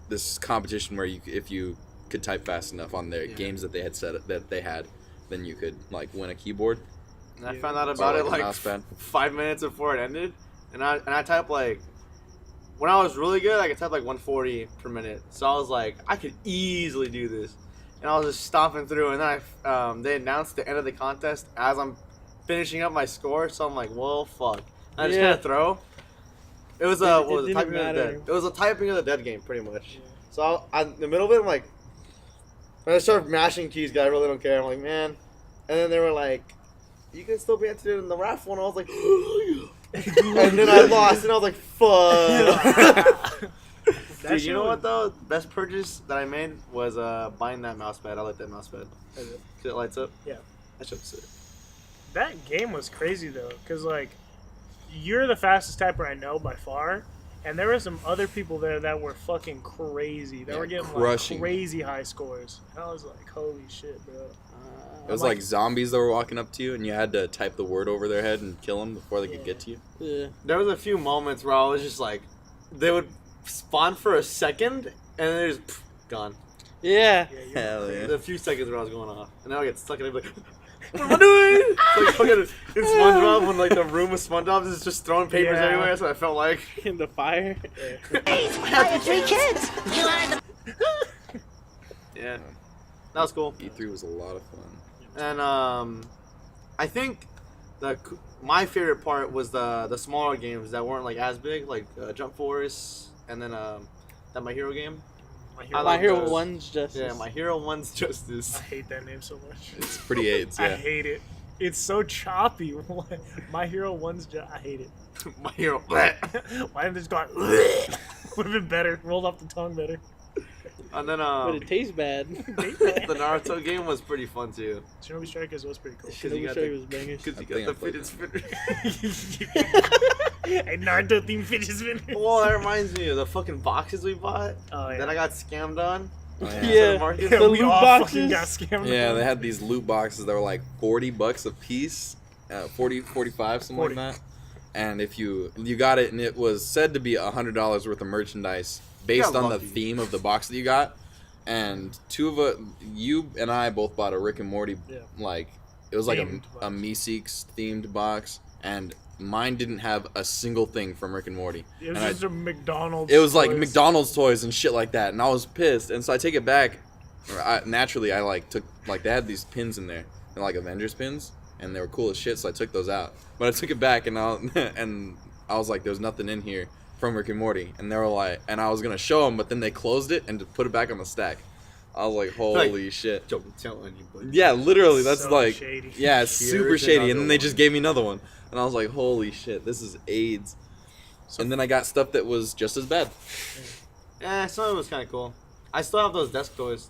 this competition where if you could type fast enough on their games that they had then you could like win a keyboard.
And I found out about
Or
it
like a
like
mousepad.
5 minutes before it ended, and I typed like, when I was really good, I could type like 140 per minute. So I was like, I could easily do this, and I was just stomping through. And then they announced the end of the contest as I'm finishing up my score. So I'm like, well, fuck. And I just kind of throw. It was typing of the dead. It was a typing of the dead game, pretty much.
Yeah.
So in the middle of it, I'm like, when I started mashing keys, I really don't care. I'm like, man. And then they were like, you can still be entered in the raffle. And I was like, and then I lost, and I was like, fuck. Dude, you know what though? Best purchase that I made was buying that mouse pad. I like that mouse pad. It lights up.
Yeah.
That shit's sick.
That game was crazy though, because like, you're the fastest typer I know by far, and there were some other people there that were fucking crazy. They were getting
crushing.
like crazy high scores. And I was like, holy shit, bro.
It was like zombies that were walking up to you, and you had to type the word over their head and kill them before they could get to you.
Yeah.
There was a few moments where I was just like, they would spawn for a second, and then they're just gone.
Yeah.
Hell yeah.
A few seconds where I was going off, and then I get stuck, and I'd be like, what am I doing? It's like fucking in SpongeBob when like the room of SpongeBob is just throwing papers
Yeah.
everywhere. That's what I felt like.
In the fire.
I have 3 kids.
Yeah, that was cool.
E3 was a lot of fun.
And I think my favorite part was the smaller games that weren't like as big, like Jump Force, and then that My Hero game. I
My
like
Hero
those.
1's Justice.
Yeah, My Hero 1's Justice.
I hate that name so much.
It's pretty AIDS,
I
yeah.
hate it. It's so choppy. My Hero 1's I hate it.
My Hero.
Why didn't they just go would have been better. Rolled off the tongue better.
And then
But it tastes bad.
the Naruto game was pretty fun too.
Shinobi Strikers was pretty cool.
Because you got
Shinobi was bangers.
because
I
you
think
got
I
the
played
fidget spinner.
A Naruto themed fidget spinner.
Well, that reminds me of the fucking boxes we bought
Oh, yeah.
that I got scammed on.
Oh,
Yeah.
Market.
The
we
loot
all fucking
boxes.
got scammed.
Yeah, they had these loot boxes that were like $40 a piece, 40, 45, something
40.
like that. And if you got it, and it was said to be $100 worth of merchandise based
got
on the
lucky.
theme of the box that you got. And you and I both bought a Rick and Morty,
Yeah.
like it was like
Themed
a
box.
Meeseeks themed box, and mine didn't have a single thing from Rick and Morty.
It was
And
just a McDonald's.
It was like
toys.
McDonald's toys and shit like that, and I was pissed. And so I take it back. Naturally, I like took like they had these pins in there, and like Avengers pins, and they were cool as shit. So I took those out. But I took it back, and I was like, "There's nothing in here from Rick and Morty." And they were like, and I was gonna show them, but then they closed it and just put it back on the stack. I was like, "Holy shit!"
Don't tell anybody.
Yeah, literally, that's
So
like,
shady.
yeah, it's
Here's
super shady. And
another
then they
one.
just gave me another one, and I was like, "Holy shit, this is AIDS." And then I got stuff that was just as bad.
Yeah, some of it was kind of cool. I still have those desk toys.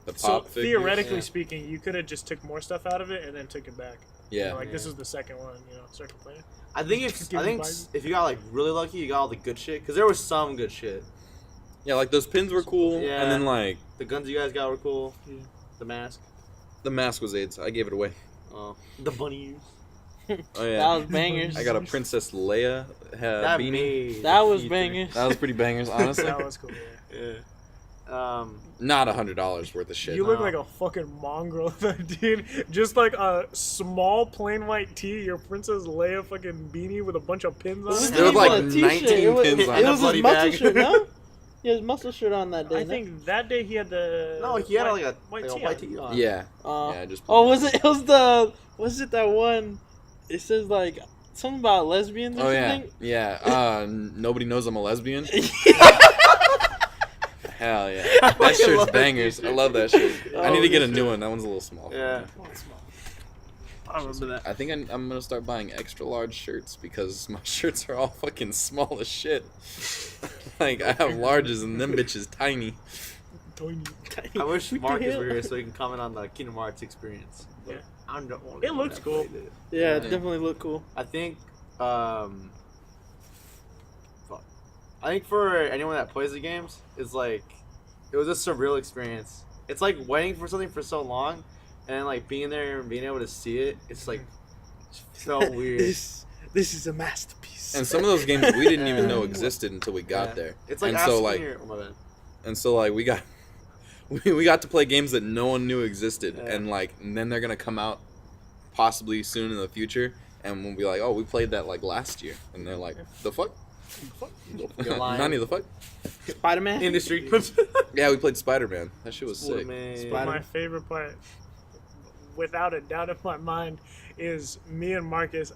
The
So
pop figures.
theoretically
yeah.
speaking, you could have just took more stuff out of it and then took it back.
Yeah.
You know, like this
Yeah.
is the second one. You know, circle plan.
I think
Just give me Biden.
if you got like really lucky, you got all the good shit. Cause there was some good shit.
Yeah, like those pins were cool,
Yeah.
and then like
The guns you guys got were cool.
Yeah.
The mask.
the mask was AIDS. I gave it away.
Oh, the bunny ears.
Oh yeah,
That was bangers.
I got a Princess Leia
That
beanie.
made
That was
E3.
bangers.
That was pretty bangers, honestly.
That was cool. Yeah.
Yeah.
Not $100 worth of shit.
You look
no.
like a fucking mongrel, dude. Just like a small plain white tee, your Princess Leia fucking beanie with a bunch of pins on it.
There was like
It was a t-shirt.
19
It was,
pins
it
on it.
was his
Bloody
muscle
bag.
shirt, no? He has muscle shirt on that day.
I think that day he had the.
No, he had
white,
like a
white
white
tee
tee
on.
on.
Yeah.
Oh,
Just.
was it? It was that one? It says like something about lesbians or
Oh yeah,
something.
yeah. Nobody knows I'm a lesbian. Hell yeah, that shirt's bangers. I love that shirt. I need to get a new one. That one's a little small.
Yeah.
I remember that.
I think I'm gonna start buying extra large shirts because my shirts are all fucking small as shit. Like I have larges and them bitches tiny.
I wish
What the
Marcus
hell?
were here so he can comment on the Kingdom Hearts experience. But
Yeah.
I don't want
It looks cool.
Yeah, it
Yeah.
definitely looked cool.
I think, fuck. I think for anyone that plays the games, it's like, it was a surreal experience. It's like waiting for something for so long, and like being there and being able to see it. It's like so weird.
This is a masterpiece.
And some of those games we didn't even know
Yeah.
existed until we got
Yeah.
there.
It's like
and
asking
so like
your, oh my bad.
and so like we got to play games that no one knew existed,
Yeah.
and then they're gonna come out possibly soon in the future, and we'll be like, oh, we played that like last year, and they're like, the fuck,
You're lying.
Nani, the fuck.
Spider-Man.
Industry.
Yeah, we played Spider-Man. That shit was sick.
Spider-
My favorite part, without a doubt in my mind, is me and Marcus.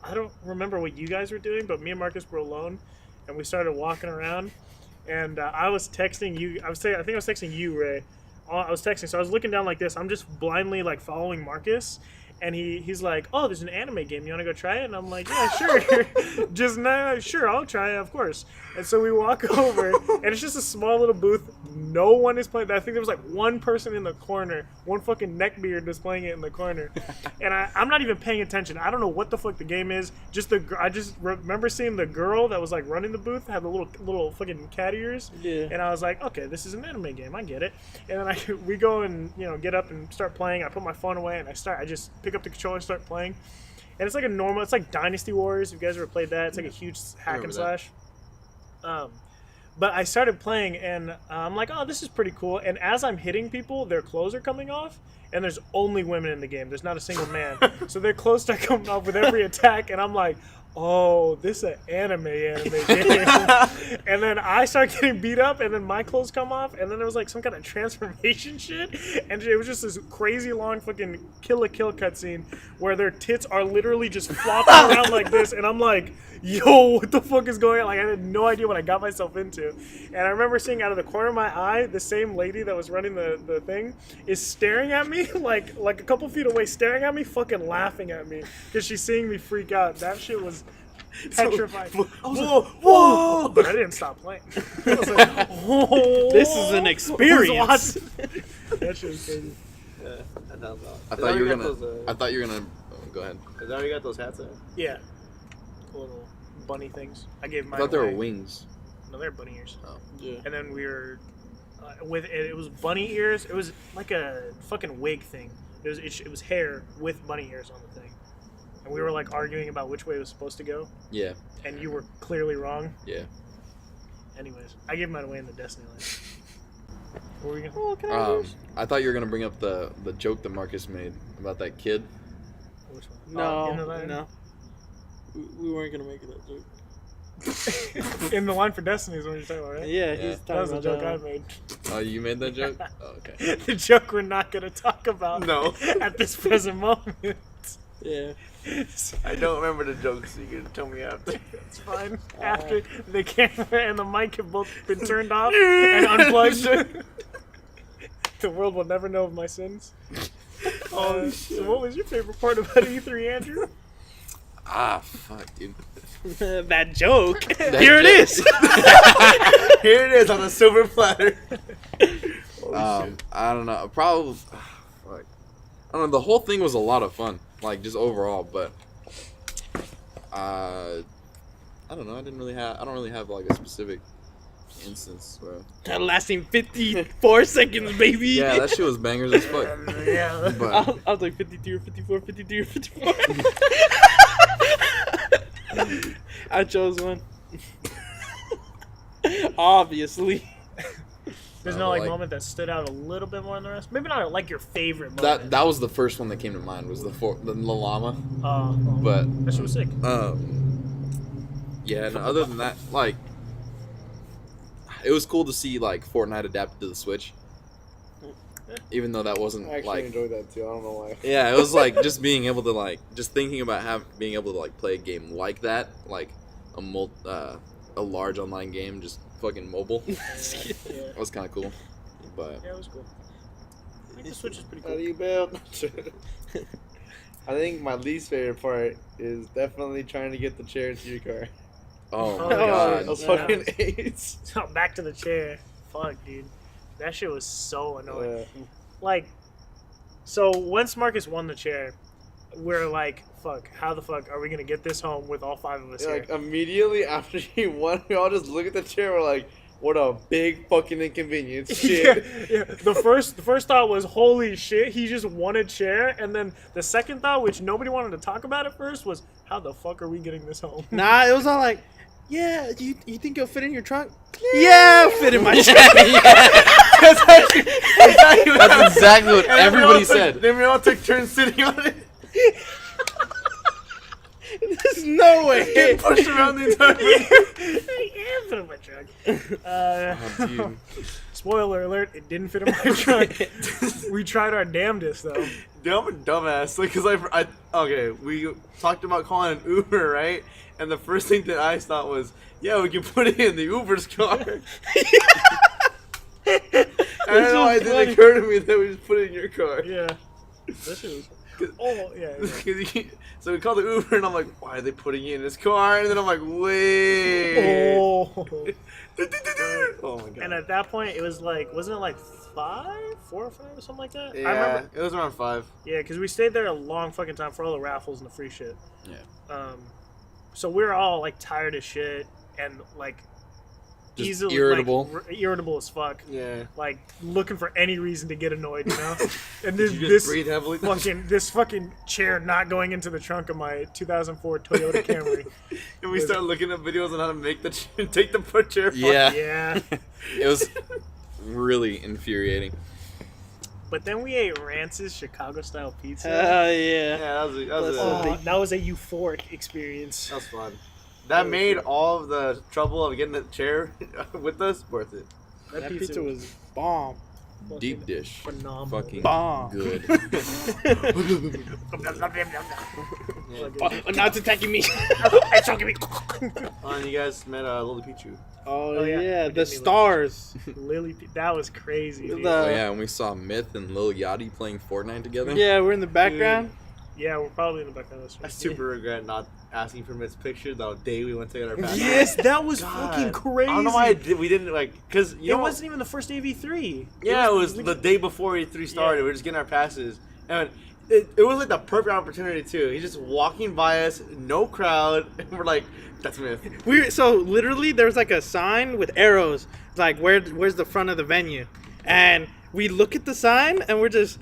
I don't remember what you guys were doing, but me and Marcus were alone, and we started walking around. And I was texting you. I think I was texting you, Ray. I was texting, so I was looking down like this. I'm just blindly like following Marcus, and he's like, "Oh, there's an anime game. You want to go try it?" And I'm like, "Yeah, sure." Just no, sure, I'll try it, of course. And so we walk over, and it's just a small little booth. No one is playing. I think there was like one person in the corner, one fucking neckbeard just playing it in the corner, and I'm not even paying attention. I don't know what the fuck the game is. I just remember seeing the girl that was like running the booth had the little fucking cat ears,
Yeah.
and I was like, okay, this is an anime game. I get it. And then we go and get up and start playing. I put my phone away and I just pick up the controller and start playing. And it's like it's like Dynasty Warriors. If you guys ever played that, it's like a huge hack and
remember that.
slash. But I started playing and I'm like, oh, this is pretty cool. And as I'm hitting people, their clothes are coming off. And there's only women in the game. There's not a single man. So their clothes start coming off with every attack. And I'm like, oh, this is an anime game. And then I start getting beat up, and then my clothes come off, and then there was like some kind of transformation shit, and it was just this crazy long fucking Kill la Kill cutscene where their tits are literally just flopping around like this, and I'm like, yo, what the fuck is going on? Like, I had no idea what I got myself into. And I remember seeing out of the corner of my eye, the same lady that was running the thing is staring at me, like a couple feet away, staring at me, fucking laughing at me, because she's seeing me freak out. That shit was petrified. Whoa! But I didn't stop playing. I was like, oh,
This is an experience.
That shit was crazy.
Yeah, that sounds awesome.
I thought you were gonna. Go ahead.
Is that where you got those hats at?
Yeah. Little bunny things. I gave
I
mine
thought there
away.
were wings.
No, they're bunny ears.
Oh.
Yeah.
And then we were with it. It was bunny ears. It was like a fucking wig thing. It was hair with bunny ears on the thing. And we were like arguing about which way it was supposed to go.
Yeah.
And you were clearly wrong.
Yeah.
Anyways, I gave mine away in the Destiny line. What were we gonna?
Oh, can I use?
I thought you were gonna bring up the joke that Marcus made about that kid.
Which one? In the
No,
line?
no. We weren't gonna make it that joke.
In the line for Destiny is what you're talking about, right?
Yeah,
Yeah.
he's
That
talking
was a
about
joke
that
I
one.
made.
Oh, you made that joke? Oh, okay.
The joke we're not gonna talk about.
No.
At this present moment.
Yeah.
I don't remember the jokes, so you can tell me after.
It's fine. After the camera and the mic have both been turned off and unplugged, the world will never know of my sins.
Oh,
So what was your favorite part about E3, Andrew?
Ah, fuck, dude.
That joke.
That
Here it
joke.
is.
Here it is on a silver platter.
I don't know. Probably. Fuck. I don't know. The whole thing was a lot of fun, like just overall. But I don't know. I don't really have like a specific instance where.
That lasting 54 seconds, baby.
Yeah, that shit was bangers as fuck.
Yeah.
But
I was like 53 or 54, 53 or 54. I chose one. Obviously.
There's no like moment that stood out a little bit more than the rest. Maybe not like your favorite moment.
that was the first one that came to mind was the llama.
That shit was sick.
Yeah, and other than that, like, it was cool to see like Fortnite adapted to the Switch. Even though that wasn't
I actually
like
enjoyed that too. I don't know why.
yeah, it was like just being able to like just thinking about being able to like play a game like that, like a large online game, just fucking mobile.
Yeah.
That was kind of cool. But
Yeah, it was cool. I think the Switch is pretty
How
cool.
do you build? I think my least favorite part is definitely trying to get the chair into your car.
oh
Oh,
my
yeah.
god,
Those
Yeah.
fucking AIDS.
So back to the chair. Fuck, dude. That shit was so annoying.
Yeah.
Like, so once Marcus won the chair, we're like, fuck, how the fuck are we going to get this home with all 5 of us
Like
here?
immediately after he won, we all just look at the chair. We're like, "What a big fucking inconvenience!"
Yeah,
Shit.
yeah. The first thought was, holy shit, he just won a chair. And then the second thought, which nobody wanted to talk about at first, was, how the fuck are we getting this home?
Nah, it was all like, yeah, you think it'll fit in your trunk? Yeah, it'll fit in my trunk.
that's exactly what everybody said.
Then we all took turns sitting on it.
There's no way.
Getting pushed around the entire room.
Yeah, fit in my trunk.
Oh, dude.
Spoiler alert, it didn't fit in my trunk. We tried our damnedest, though.
Dude, I'm a dumbass. Like, cause okay, we talked about calling an Uber, right? And the first thing that I thought was, yeah, we can put it in the Uber's car. I don't know why it didn't occur to me that we just put it in your car.
Yeah. That shit was... Oh, yeah.
So we called the Uber, and I'm like, why are they putting it in his car? And then I'm like, wait.
Oh.
Oh my god.
And at that point, it was like, wasn't it like 4 or 5 or something like that?
Yeah,
I remember.
it was around 5.
Yeah, because we stayed there a long fucking time for all the raffles and the free shit.
Yeah.
So we were all like tired as shit and like
Just
easily
irritable.
like, irritable as fuck.
Yeah.
Like looking for any reason to get annoyed, you know. And
Did
then
you just breathe heavily?
this fucking chair not going into the trunk of my 2004 Toyota Camry.
And we started looking at videos on how to make the take the chair.
Yeah.
Yeah.
It was really infuriating.
But then we ate Rance's Chicago style pizza.
Yeah.
Yeah,
That was a euphoric experience.
that was fun. That made all of the trouble of getting the chair with us worth it.
That pizza was bomb.
fucking
Deep dish.
phenomenal.
Fucking
Bomb.
good.
Now it's attacking me.
It's choking me.
And you guys met Lily Pichu.
Oh,
yeah.
yeah,
I
the
did meet
stars.
That was crazy. Dude.
Oh yeah, and we saw Myth and Lil Yachty playing Fortnite together.
Yeah, we're in the background.
Yeah, we're probably in the background of this
I
one.
super regret not asking for Mitt's picture the day we went to get our passes.
Yes, that was
God.
fucking crazy.
I don't know why we didn't like, cause
It
you know
wasn't even the first day of E3.
Yeah, it was the day before E3 started.
Yeah.
We were just getting our passes, and it was like the perfect opportunity too. He's just walking by us, no crowd, and we're like, "That's Myth."
So literally there was like a sign with arrows, like where's the front of the venue, and we look at the sign and we're just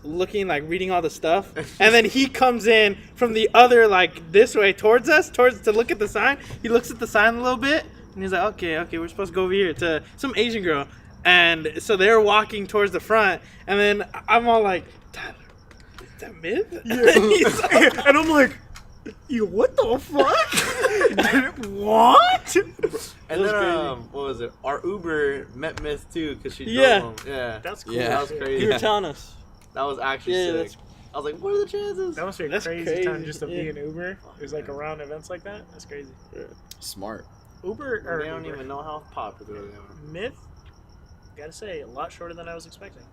looking, like reading all the stuff, and then he comes in from the other, like this way towards us to look at the sign. He looks at the sign a little bit and he's like, okay, we're supposed to go over here to some Asian girl, and so they're walking towards the front, and then I'm all like, Tyler, is that Myth? He's like,
And I'm like, you what the fuck? What?
And
was
then
crazy.
what was it? Our Uber met Myth too because she
Yeah.
drove him. Yeah,
That's cool.
Yeah.
that was crazy.
you were telling us.
That was actually
Yeah,
sick.
that's-
I was like, "What are the chances?"
That must be a
That's
crazy,
crazy,
time just to
yeah.
be an Uber. It was like around events like that. That's crazy.
Smart.
Uber or
They don't
Uber.
even know how popular they are.
Myth. Gotta say, a lot shorter than I was expecting.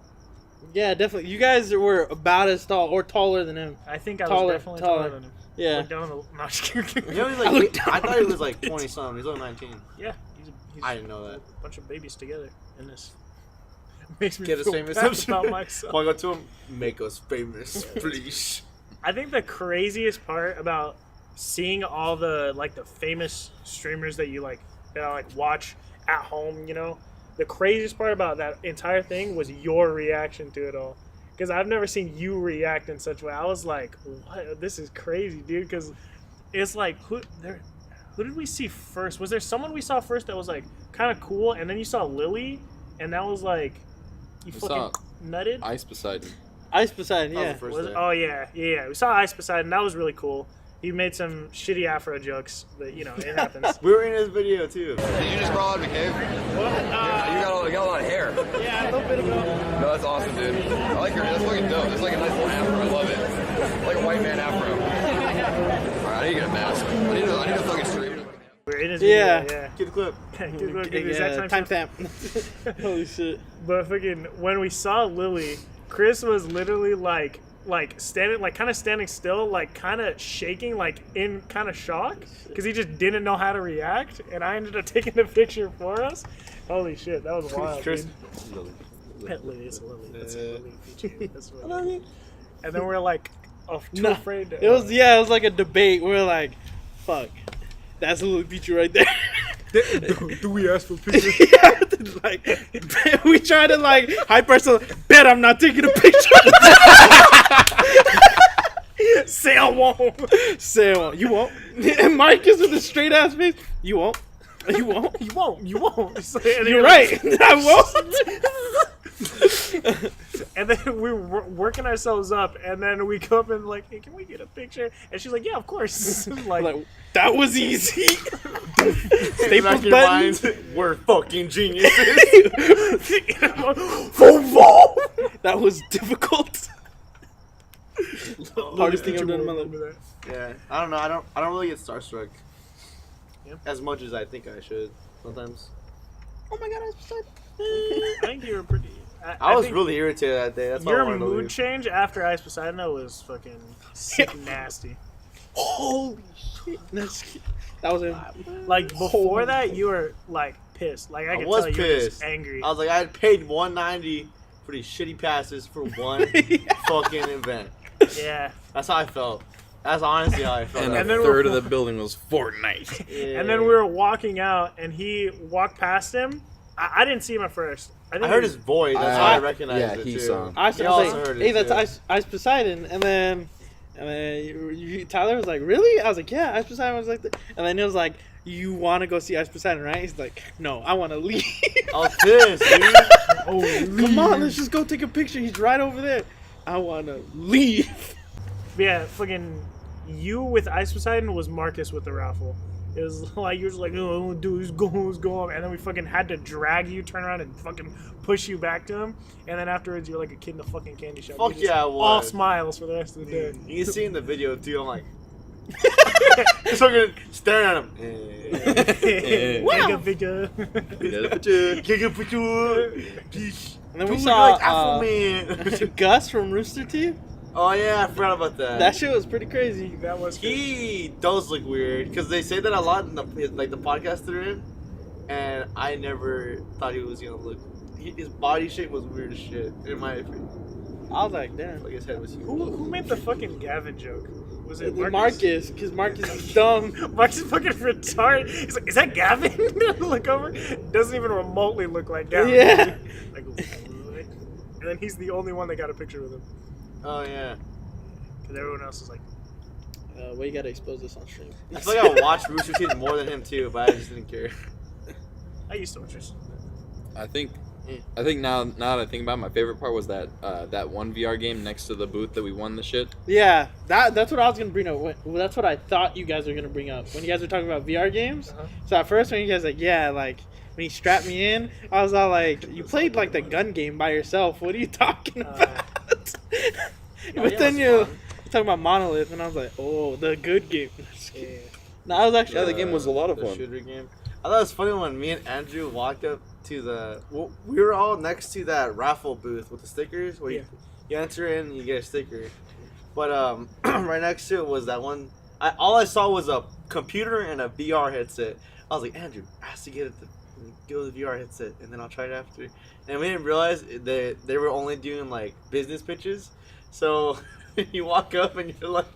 Yeah, definitely. You guys were about as tall or taller than him.
I think I
Taller,
was definitely
taller.
taller than him.
Yeah.
Look down the, no, just kidding.
You know, he's
I
like,
looked
I
down
thought he
on
was like
it.
20 something. He's only 19.
Yeah, he's
I didn't know that.
a bunch of babies together in this. Makes me
Get us
feel
famous.
bad about myself.
When I go to him, make us famous, please.
I think the craziest part about seeing all the like the famous streamers that I like watch at home, you know, the craziest part about that entire thing was your reaction to it all. Because I've never seen you react in such a way. I was like, "What? This is crazy, dude." Because it's like, who did we see first? Was there someone we saw first that was like kind of cool, and then you saw Lily, and that was like, you
We
fucking
saw
nutted?
Ice Poseidon.
Ice Poseidon,
That was
yeah.
the first
Was
day.
it? Oh yeah. We saw Ice Poseidon. That was really cool. he made some shitty Afro jokes, but you know it happens.
We were in his video too.
Did you just crawl out of a cave? You got a lot of hair.
Yeah, a little bit ago.
No, that's awesome, dude. I like your hair. That's fucking dope. It's like a nice little afro. I love it. Like a white man afro. Alright, I need to get a mask. I need to fucking stream it.
We're in his
Yeah.
video, yeah.
Get the clip.
Give the exact
Timestamp. Holy shit.
But fucking when we saw Lily, Chris was literally like standing, like kind of standing still, like kind of shaking, like in kind of shock, because he just didn't know how to react. And I ended up taking the picture for us. Holy shit, that was wild.
Chris.
Pet Lily, it's a Lily. That's a Lily feature. That's what I mean. And then we're like, too afraid to.
It was like a debate. We were like, fuck, that's a little feature right there.
Do we ask for pictures?
Yeah, like we try to like hype ourselves. Bet I'm not taking a picture.
Say I won't.
Say I won't. You won't. And Marcus with a straight ass face. You won't. You won't.
You won't. You won't. And
You're right. I won't.
And then we were working ourselves up, and then we come up and like, hey, can we get a picture? And she's like, yeah, of course.
Like that was easy.
Staples buttons. We're fucking geniuses.
That was difficult. Hardest thing I've done in my life.
Yeah, I don't know. I don't really get starstruck.
Yep.
As much as I think I should. Sometimes.
Oh my god, I was beside.
I think you were pretty.
I was
think
really irritated that day. That's why I
your
wanted to
mood
leave.
change after Ice Poseidon was fucking sick nasty.
Holy shit! That was him.
Like before that, you were like pissed. Like I could
was
tell you were just
pissed.
angry.
I was like, I had paid $190 for these shitty passes for one fucking event.
Yeah.
That's how I felt. That's honestly how I felt.
And,
And
a
then
third
we're-
of the building was Fortnite.
Yeah.
And then we were walking out, and he walked past him. I didn't see him at first.
I heard his voice. That's how I recognized
yeah,
it
he
too.
saw him.
I
He
was
also
like,
heard
hey,
it,
that's
too.
Ice Poseidon. And then Tyler was like, really? I was like, yeah, Ice Poseidon was like that. And then he was like, you want to go see Ice Poseidon, right? He's like, no, I want to leave.
I was pissed, dude.
Oh,
Come on, let's just go take a picture. He's right over there. I want to leave.
yeah, fucking you with Ice Poseidon was Marcus with the raffle. It was like you were just like, oh, dude, let's go, and then we fucking had to drag you, turn around, and fucking push you back to him. And then afterwards, you're like a kid in the fucking candy shop.
Fuck
You just
yeah, I
all
was.
smiles for the rest of the day.
You can see in the video too. I'm like, just fucking staring at him.
Take a picture.
Take a picture.
And then we
Dude,
saw
like Afroman.
Gus from Rooster Teeth.
Oh yeah, I forgot about that.
That shit was pretty crazy.
That was
He does look weird because they say that a lot in the podcast they're in, and I never thought he was gonna look. His body shape was weird as shit in my opinion.
I was like, damn.
Like his head was huge.
Who made the fucking Gavin joke? Was it
Marcus, because Marcus is dumb.
Marcus is fucking retarded. He's like, is that Gavin? Look over. Doesn't even remotely look like Gavin.
Yeah.
Like, and then he's the only one that got a picture with him.
Oh yeah.
Because everyone else is like,
Well, you gotta expose this on stream.
I feel like I watched Rooster Teeth more than him too, but I just didn't care.
I used to watch this.
I think now that I think about it, my favorite part was that that one VR game next to the booth that we won the shit.
Yeah, that's what I was gonna bring up. Well, that's what I thought you guys were gonna bring up when you guys were talking about VR games.
Uh-huh.
So at first, when you guys like, yeah, like when you strapped me in, I was all like, you played like the gun game by yourself. What are you talking about? But then you're talking about Monolith, and I was like, oh, the good game.
Yeah.
No, I was actually.
Yeah, the game was a lot of
the
fun.
shooter game. I thought it was funny when me and Andrew walked up to the. Well, we were all next to that raffle booth with the stickers where you enter in and you get a sticker. But right next to it was that one. All I saw was a computer and a VR headset. I was like, Andrew, ask to get the VR headset, and then I'll try it after. And we didn't realize that they were only doing like business pitches. So you walk up and you're like,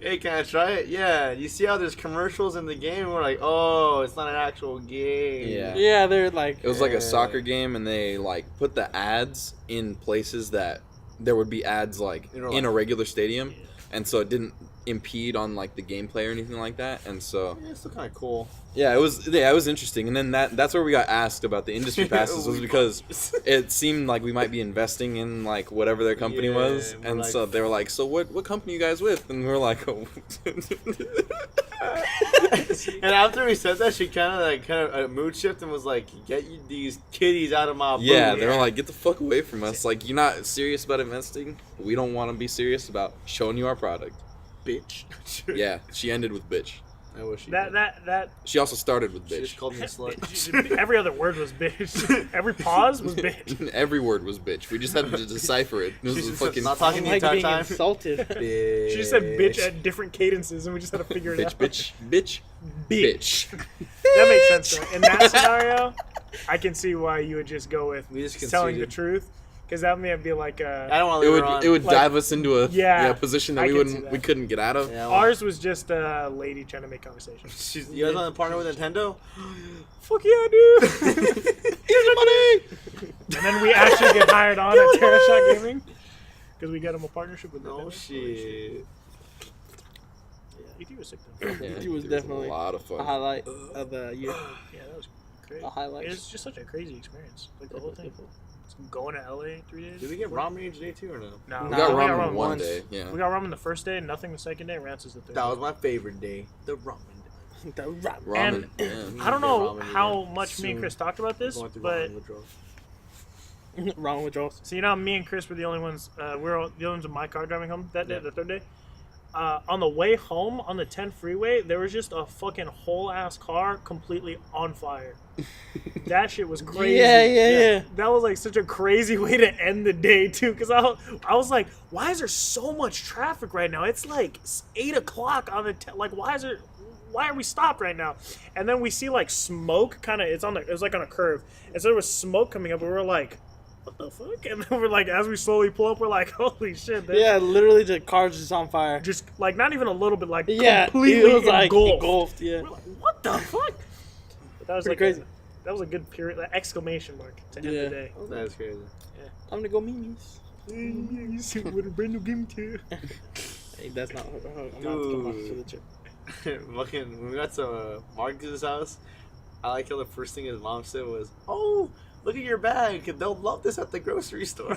hey, can I try it? Yeah. You see how there's commercials in the game? We're like, oh, it's not an actual game.
Yeah.
Yeah, they're like.
It was like
Yeah.
a soccer game, and they like put the ads in places that there would be ads like
In real
in a
life.
regular stadium, and so it didn't impede on like the gameplay or anything like that, and so
Yeah, it's still kind of cool.
it was interesting. And then that's where we got asked about the industry passes was because it seemed like we might be investing in like whatever their company was,
and we're
and
like-
so they were like, so what company you guys with? And we were like, oh.
And after we said that, she kind of a mood shift and was like, "Get you these kitties out of my booth."
Yeah, they were like, get the fuck away from us. Like, you're not serious about investing. We don't want to be serious about showing you our product.
bitch.
Yeah, she ended with bitch.
I wish she
That
did.
that
She also started with
She just
bitch.
called me a slut.
every other word was bitch. Every pause was bitch.
Every word was bitch. We just had to decipher it. This
She's
was
just
fucking
not
I
talking
don't
the
like
entire
being
time.
insulted.
Bitch.
She just said bitch at different cadences, and we just had to figure it out.
bitch.
Bitch. That makes sense. Though. In that scenario, I can see why you would just go with
We just
telling the
conceded.
truth, because that may be like
I don't want to
It
leave her on.
would
Like,
dive us into a
yeah,
position that
I
we
can see that.
we couldn't get out of.
Yeah, well,
ours was just a lady trying to make conversation.
you guys want to partner with Nintendo?
Fuck yeah, dude. Here's money. And then we actually get hired on at Terra Shot Gaming because we get them a partnership with
No
Nintendo.
shit.
ET was sick though.
Yeah,
It was
a
definitely
lot of
A
fun.
highlight of the year.
Yeah, that was great.
A highlight.
It was just such a crazy experience. Like the whole thing. Going to LA 3 days.
Did we get ramen today too or no?
No,
We
Nah,
got
we got
ramen
ramen
one
once.
day. Yeah.
We got ramen the first day, nothing the second day. Rance is the third.
That
day.
was my favorite day. The ramen day.
The ramen.
Ramen.
And-
Yeah.
I don't know
Ramen
how
again.
much me and
Soon.
Chris talked about this,
Going through
but
ramen withdrawal.
Ramen withdrawals.
so you know, me and Chris were the only ones. We were the only ones in my car driving home that day,
Yeah.
the third day. On the way home on the 10 freeway, there was just a fucking whole ass car completely on fire. That shit was crazy.
Yeah.
That was like such a crazy way to end the day too, because I was like, why is there so much traffic right now? It's like 8 o'clock on the like why are we stopped right now? And then we see like smoke, it was like on a curve, and so there was smoke coming up, and we were like, what the fuck? And then we're like, as we slowly pull up, we're like, holy shit!
Yeah, literally the car's just on fire.
Just like not even a little bit, like
Yeah,
completely
it was like
engulfed.
engulfed. Yeah.
We're like, what the fuck? But that was
Pretty
like
crazy.
that was a good period, like, exclamation mark to end
Yeah.
the day.
That is crazy.
Time to go memes.
You see what a brand new game too.
Hey, that's not. I'm not coming off to the trip.
Fucking, when we got to Marcus's house, I like how the first thing his mom said was, "Oh, look at your bag. They'll love this at the grocery store."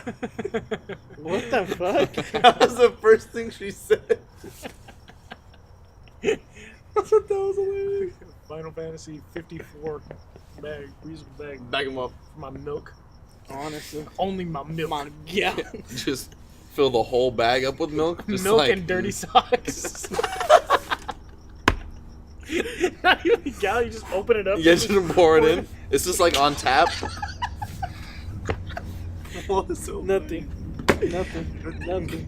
What the fuck?
That was the first thing she said.
I thought that was hilarious. Final Fantasy 54 bag, reusable bag
Bag him up.
for my milk.
Honestly,
Only my milk.
my God.
Just fill the whole bag up with milk. Just
Milk
like,
and dirty socks. Not even a gallon, you just open it up.
You get you to pour it in. It's just like on tap.
What was so
Nothing.
Nothing.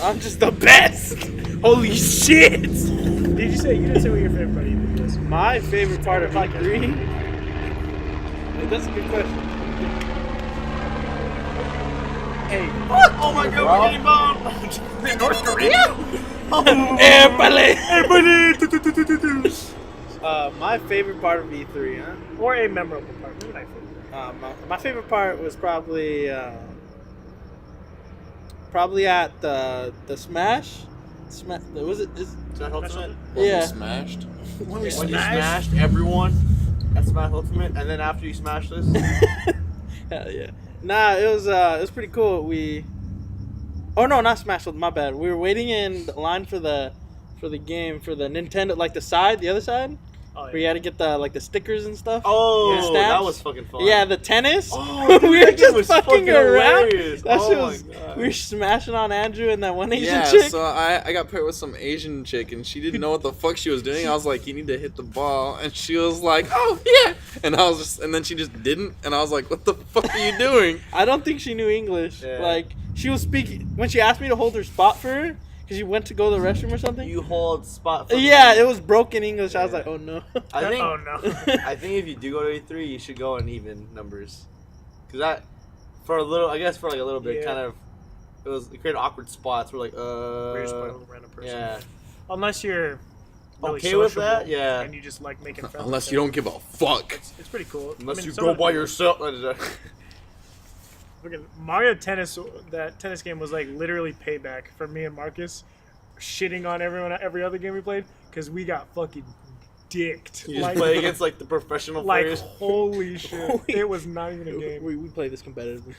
I'm just the best. Holy shit!
Did you didn't say what your favorite part of it was?
My favorite part of E3. That's a good question.
Hey,
Oh my god, we're getting bombed!
North Korea?
My favorite part of E3, huh?
Or a memorable part. Maybe not favorite.
My favorite part was probably at the Smash. Was it?
Smash Ultimate?
When we
Yeah.
smashed.
When we
When you smashed everyone at Smash Ultimate, and then after you smashed us,
Hell yeah. Nah, it was pretty cool. Oh no, not Smash. My bad. We were waiting in the line for the game for the Nintendo, like the other side,
Oh,
where you had to get the stickers and stuff.
oh,
Yeah.
that
Stamps?
was fucking fun.
Yeah, the tennis.
Oh, dude,
we were
that game
just
was
fucking around.
hilarious.
That
Oh
shit
my
was.
God.
We were smashing on Andrew and that one Asian
Yeah,
chick.
so I got paired with some Asian chick and she didn't know what the fuck she was doing. I was like, you need to hit the ball, and she was like, oh yeah, and then she just didn't, and I was like, what the fuck are you doing?
I don't think she knew English.
Yeah.
Like she was speaking when she asked me to hold her spot for her because she went to go to the restroom or something.
You hold spot for
Yeah,
me.
it was broken English. I was
Yeah.
like, oh no.
I think.
Oh no.
I think if you do go to E3, you should go in even numbers, because that for a little bit,
Yeah.
kind of it created awkward spots. We're like,
We're just playing with a random person.
yeah.
Unless you're really
Okay with
sociable
that? Yeah.
And you just like making friends.
Unless
with
you don't give a fuck.
It's pretty cool.
Unless
I mean,
you
some
go
of
by
the-
yourself.
Fucking Mario Tennis, that tennis game was like literally payback for me and Marcus. shitting on every other game we played because we got fucking dicked.
You just play against like the professional players.
Holy shit! It was not even a game.
We play this competitively.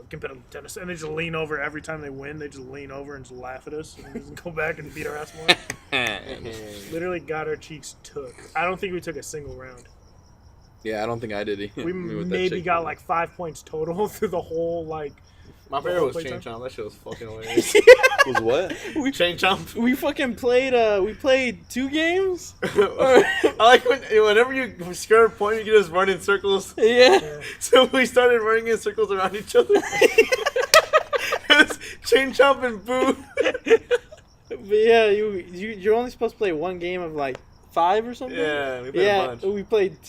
Competitive tennis, and they just lean over every time they win. They just lean over and just laugh at us, and just go back and beat our ass more. Literally got our cheeks took. I don't think we took a single round.
Yeah, I don't think I did either.
We maybe got like 5 points total through the whole like.
My favorite was Chain Chomp. That shit was fucking hilarious.
Was what?
Chain Chomp.
We fucking played. We played 2 games.
I like whenever you score a point, you can just run in circles.
Yeah.
So we started running in circles around each other. Chain Chomp and Boo.
But yeah, you're only supposed to play 1 game of like 5 or something.
Yeah, we played a bunch.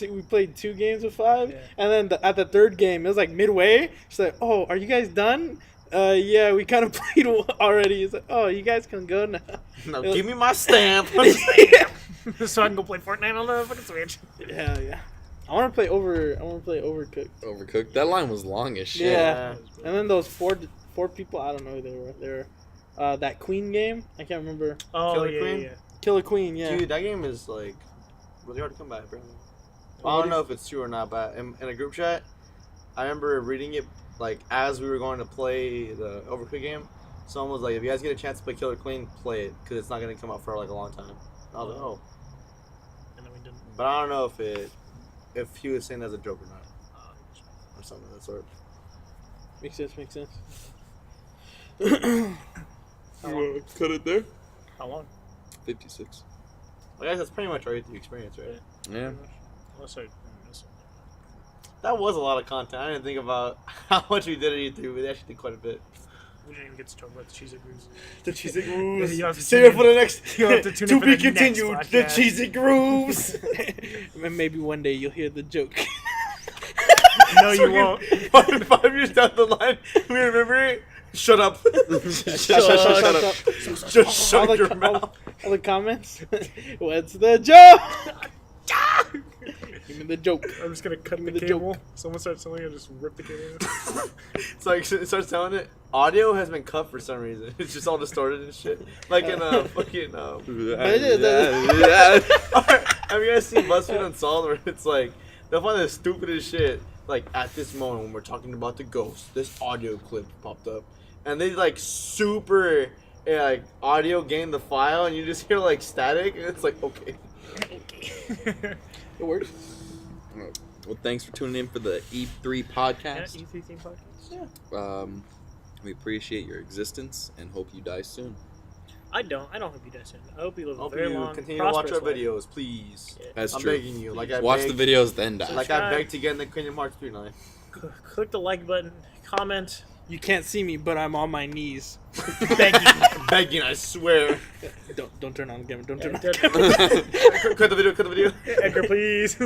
We played 2 games of 5, and then at the 3rd game, it was like midway. She's like, "Oh, are you guys done?" Yeah, we kind of played already. It's like, "Oh, you guys can go now."
No, give me my stamp.
So I can go play Fortnite on the fucking Switch.
Yeah. I want to play Overcooked.
Overcooked. That line was long as shit.
Yeah. And then those four people, I don't know who they were. They were that Queen game. I can't remember.
Oh,
Killer
yeah,
Queen?
yeah.
Killer Queen, yeah.
Dude, that game is like really hard to come by, apparently. I don't know if it's true or not, but in a group chat, I remember reading it like as we were going to play the Overcooked game. Someone was like, "If you guys get a chance to play Killer Queen, play it because it's not gonna come out for like a long time." And I was like, "Oh,"
And then we didn't.
but I don't know if he was saying that as a joke or not, or something of that sort.
Makes sense.
Cut it there.
How long?
56.
Well, guys, that's pretty much already the experience, right?
Yeah.
Unless I miss
That was a lot of content. I didn't think about how much we did at E3. We actually did quite a bit.
We didn't even get to talk about the Cheez-It grooves.
The Cheez-It Grooves.
You have to
Save it
tune
for the next.
You have to tune in
To
for
be
the next
continued. The
podcast.
Cheez-It Grooves.
And maybe one day you'll hear the joke.
No, you won't.
5 years down the line, we remember it. Shut up. Shut up. Just shut your mouth.
All the comments. What's the joke? Give me the joke.
I'm just gonna cut
Give me
the
the
cable. Someone starts selling it, just rip the cable.
It's like it starts telling it. Audio has been cut for some reason. It's just all distorted and shit. Like in fucking.
But
Have you guys seen BuzzFeed Unsolved where it's like they'll find the stupidest shit. Like at this moment when we're talking about the ghost, this audio clip popped up, and they like super like audio gain the file, and you just hear like static, and it's like okay.
It works.
Well, thanks for tuning in for the E3 podcast.
E3 theme podcast. Yeah.
We appreciate your existence and hope you die soon.
I don't hope you die soon. I hope you live a
Hope
very
you
long,
continue to watch our
prosperous life.
videos, please.
Yeah.
That's
I'm
true.
begging you, like I
Watch
begged,
the videos, then die.
like I begged to get in the Kingdom Hearts 3 line.
Click the like button, comment.
You can't see me, but I'm on my knees.
Begging, I swear.
Don't turn on the camera. Don't turn on.
Edgar,
Cut the video.
please.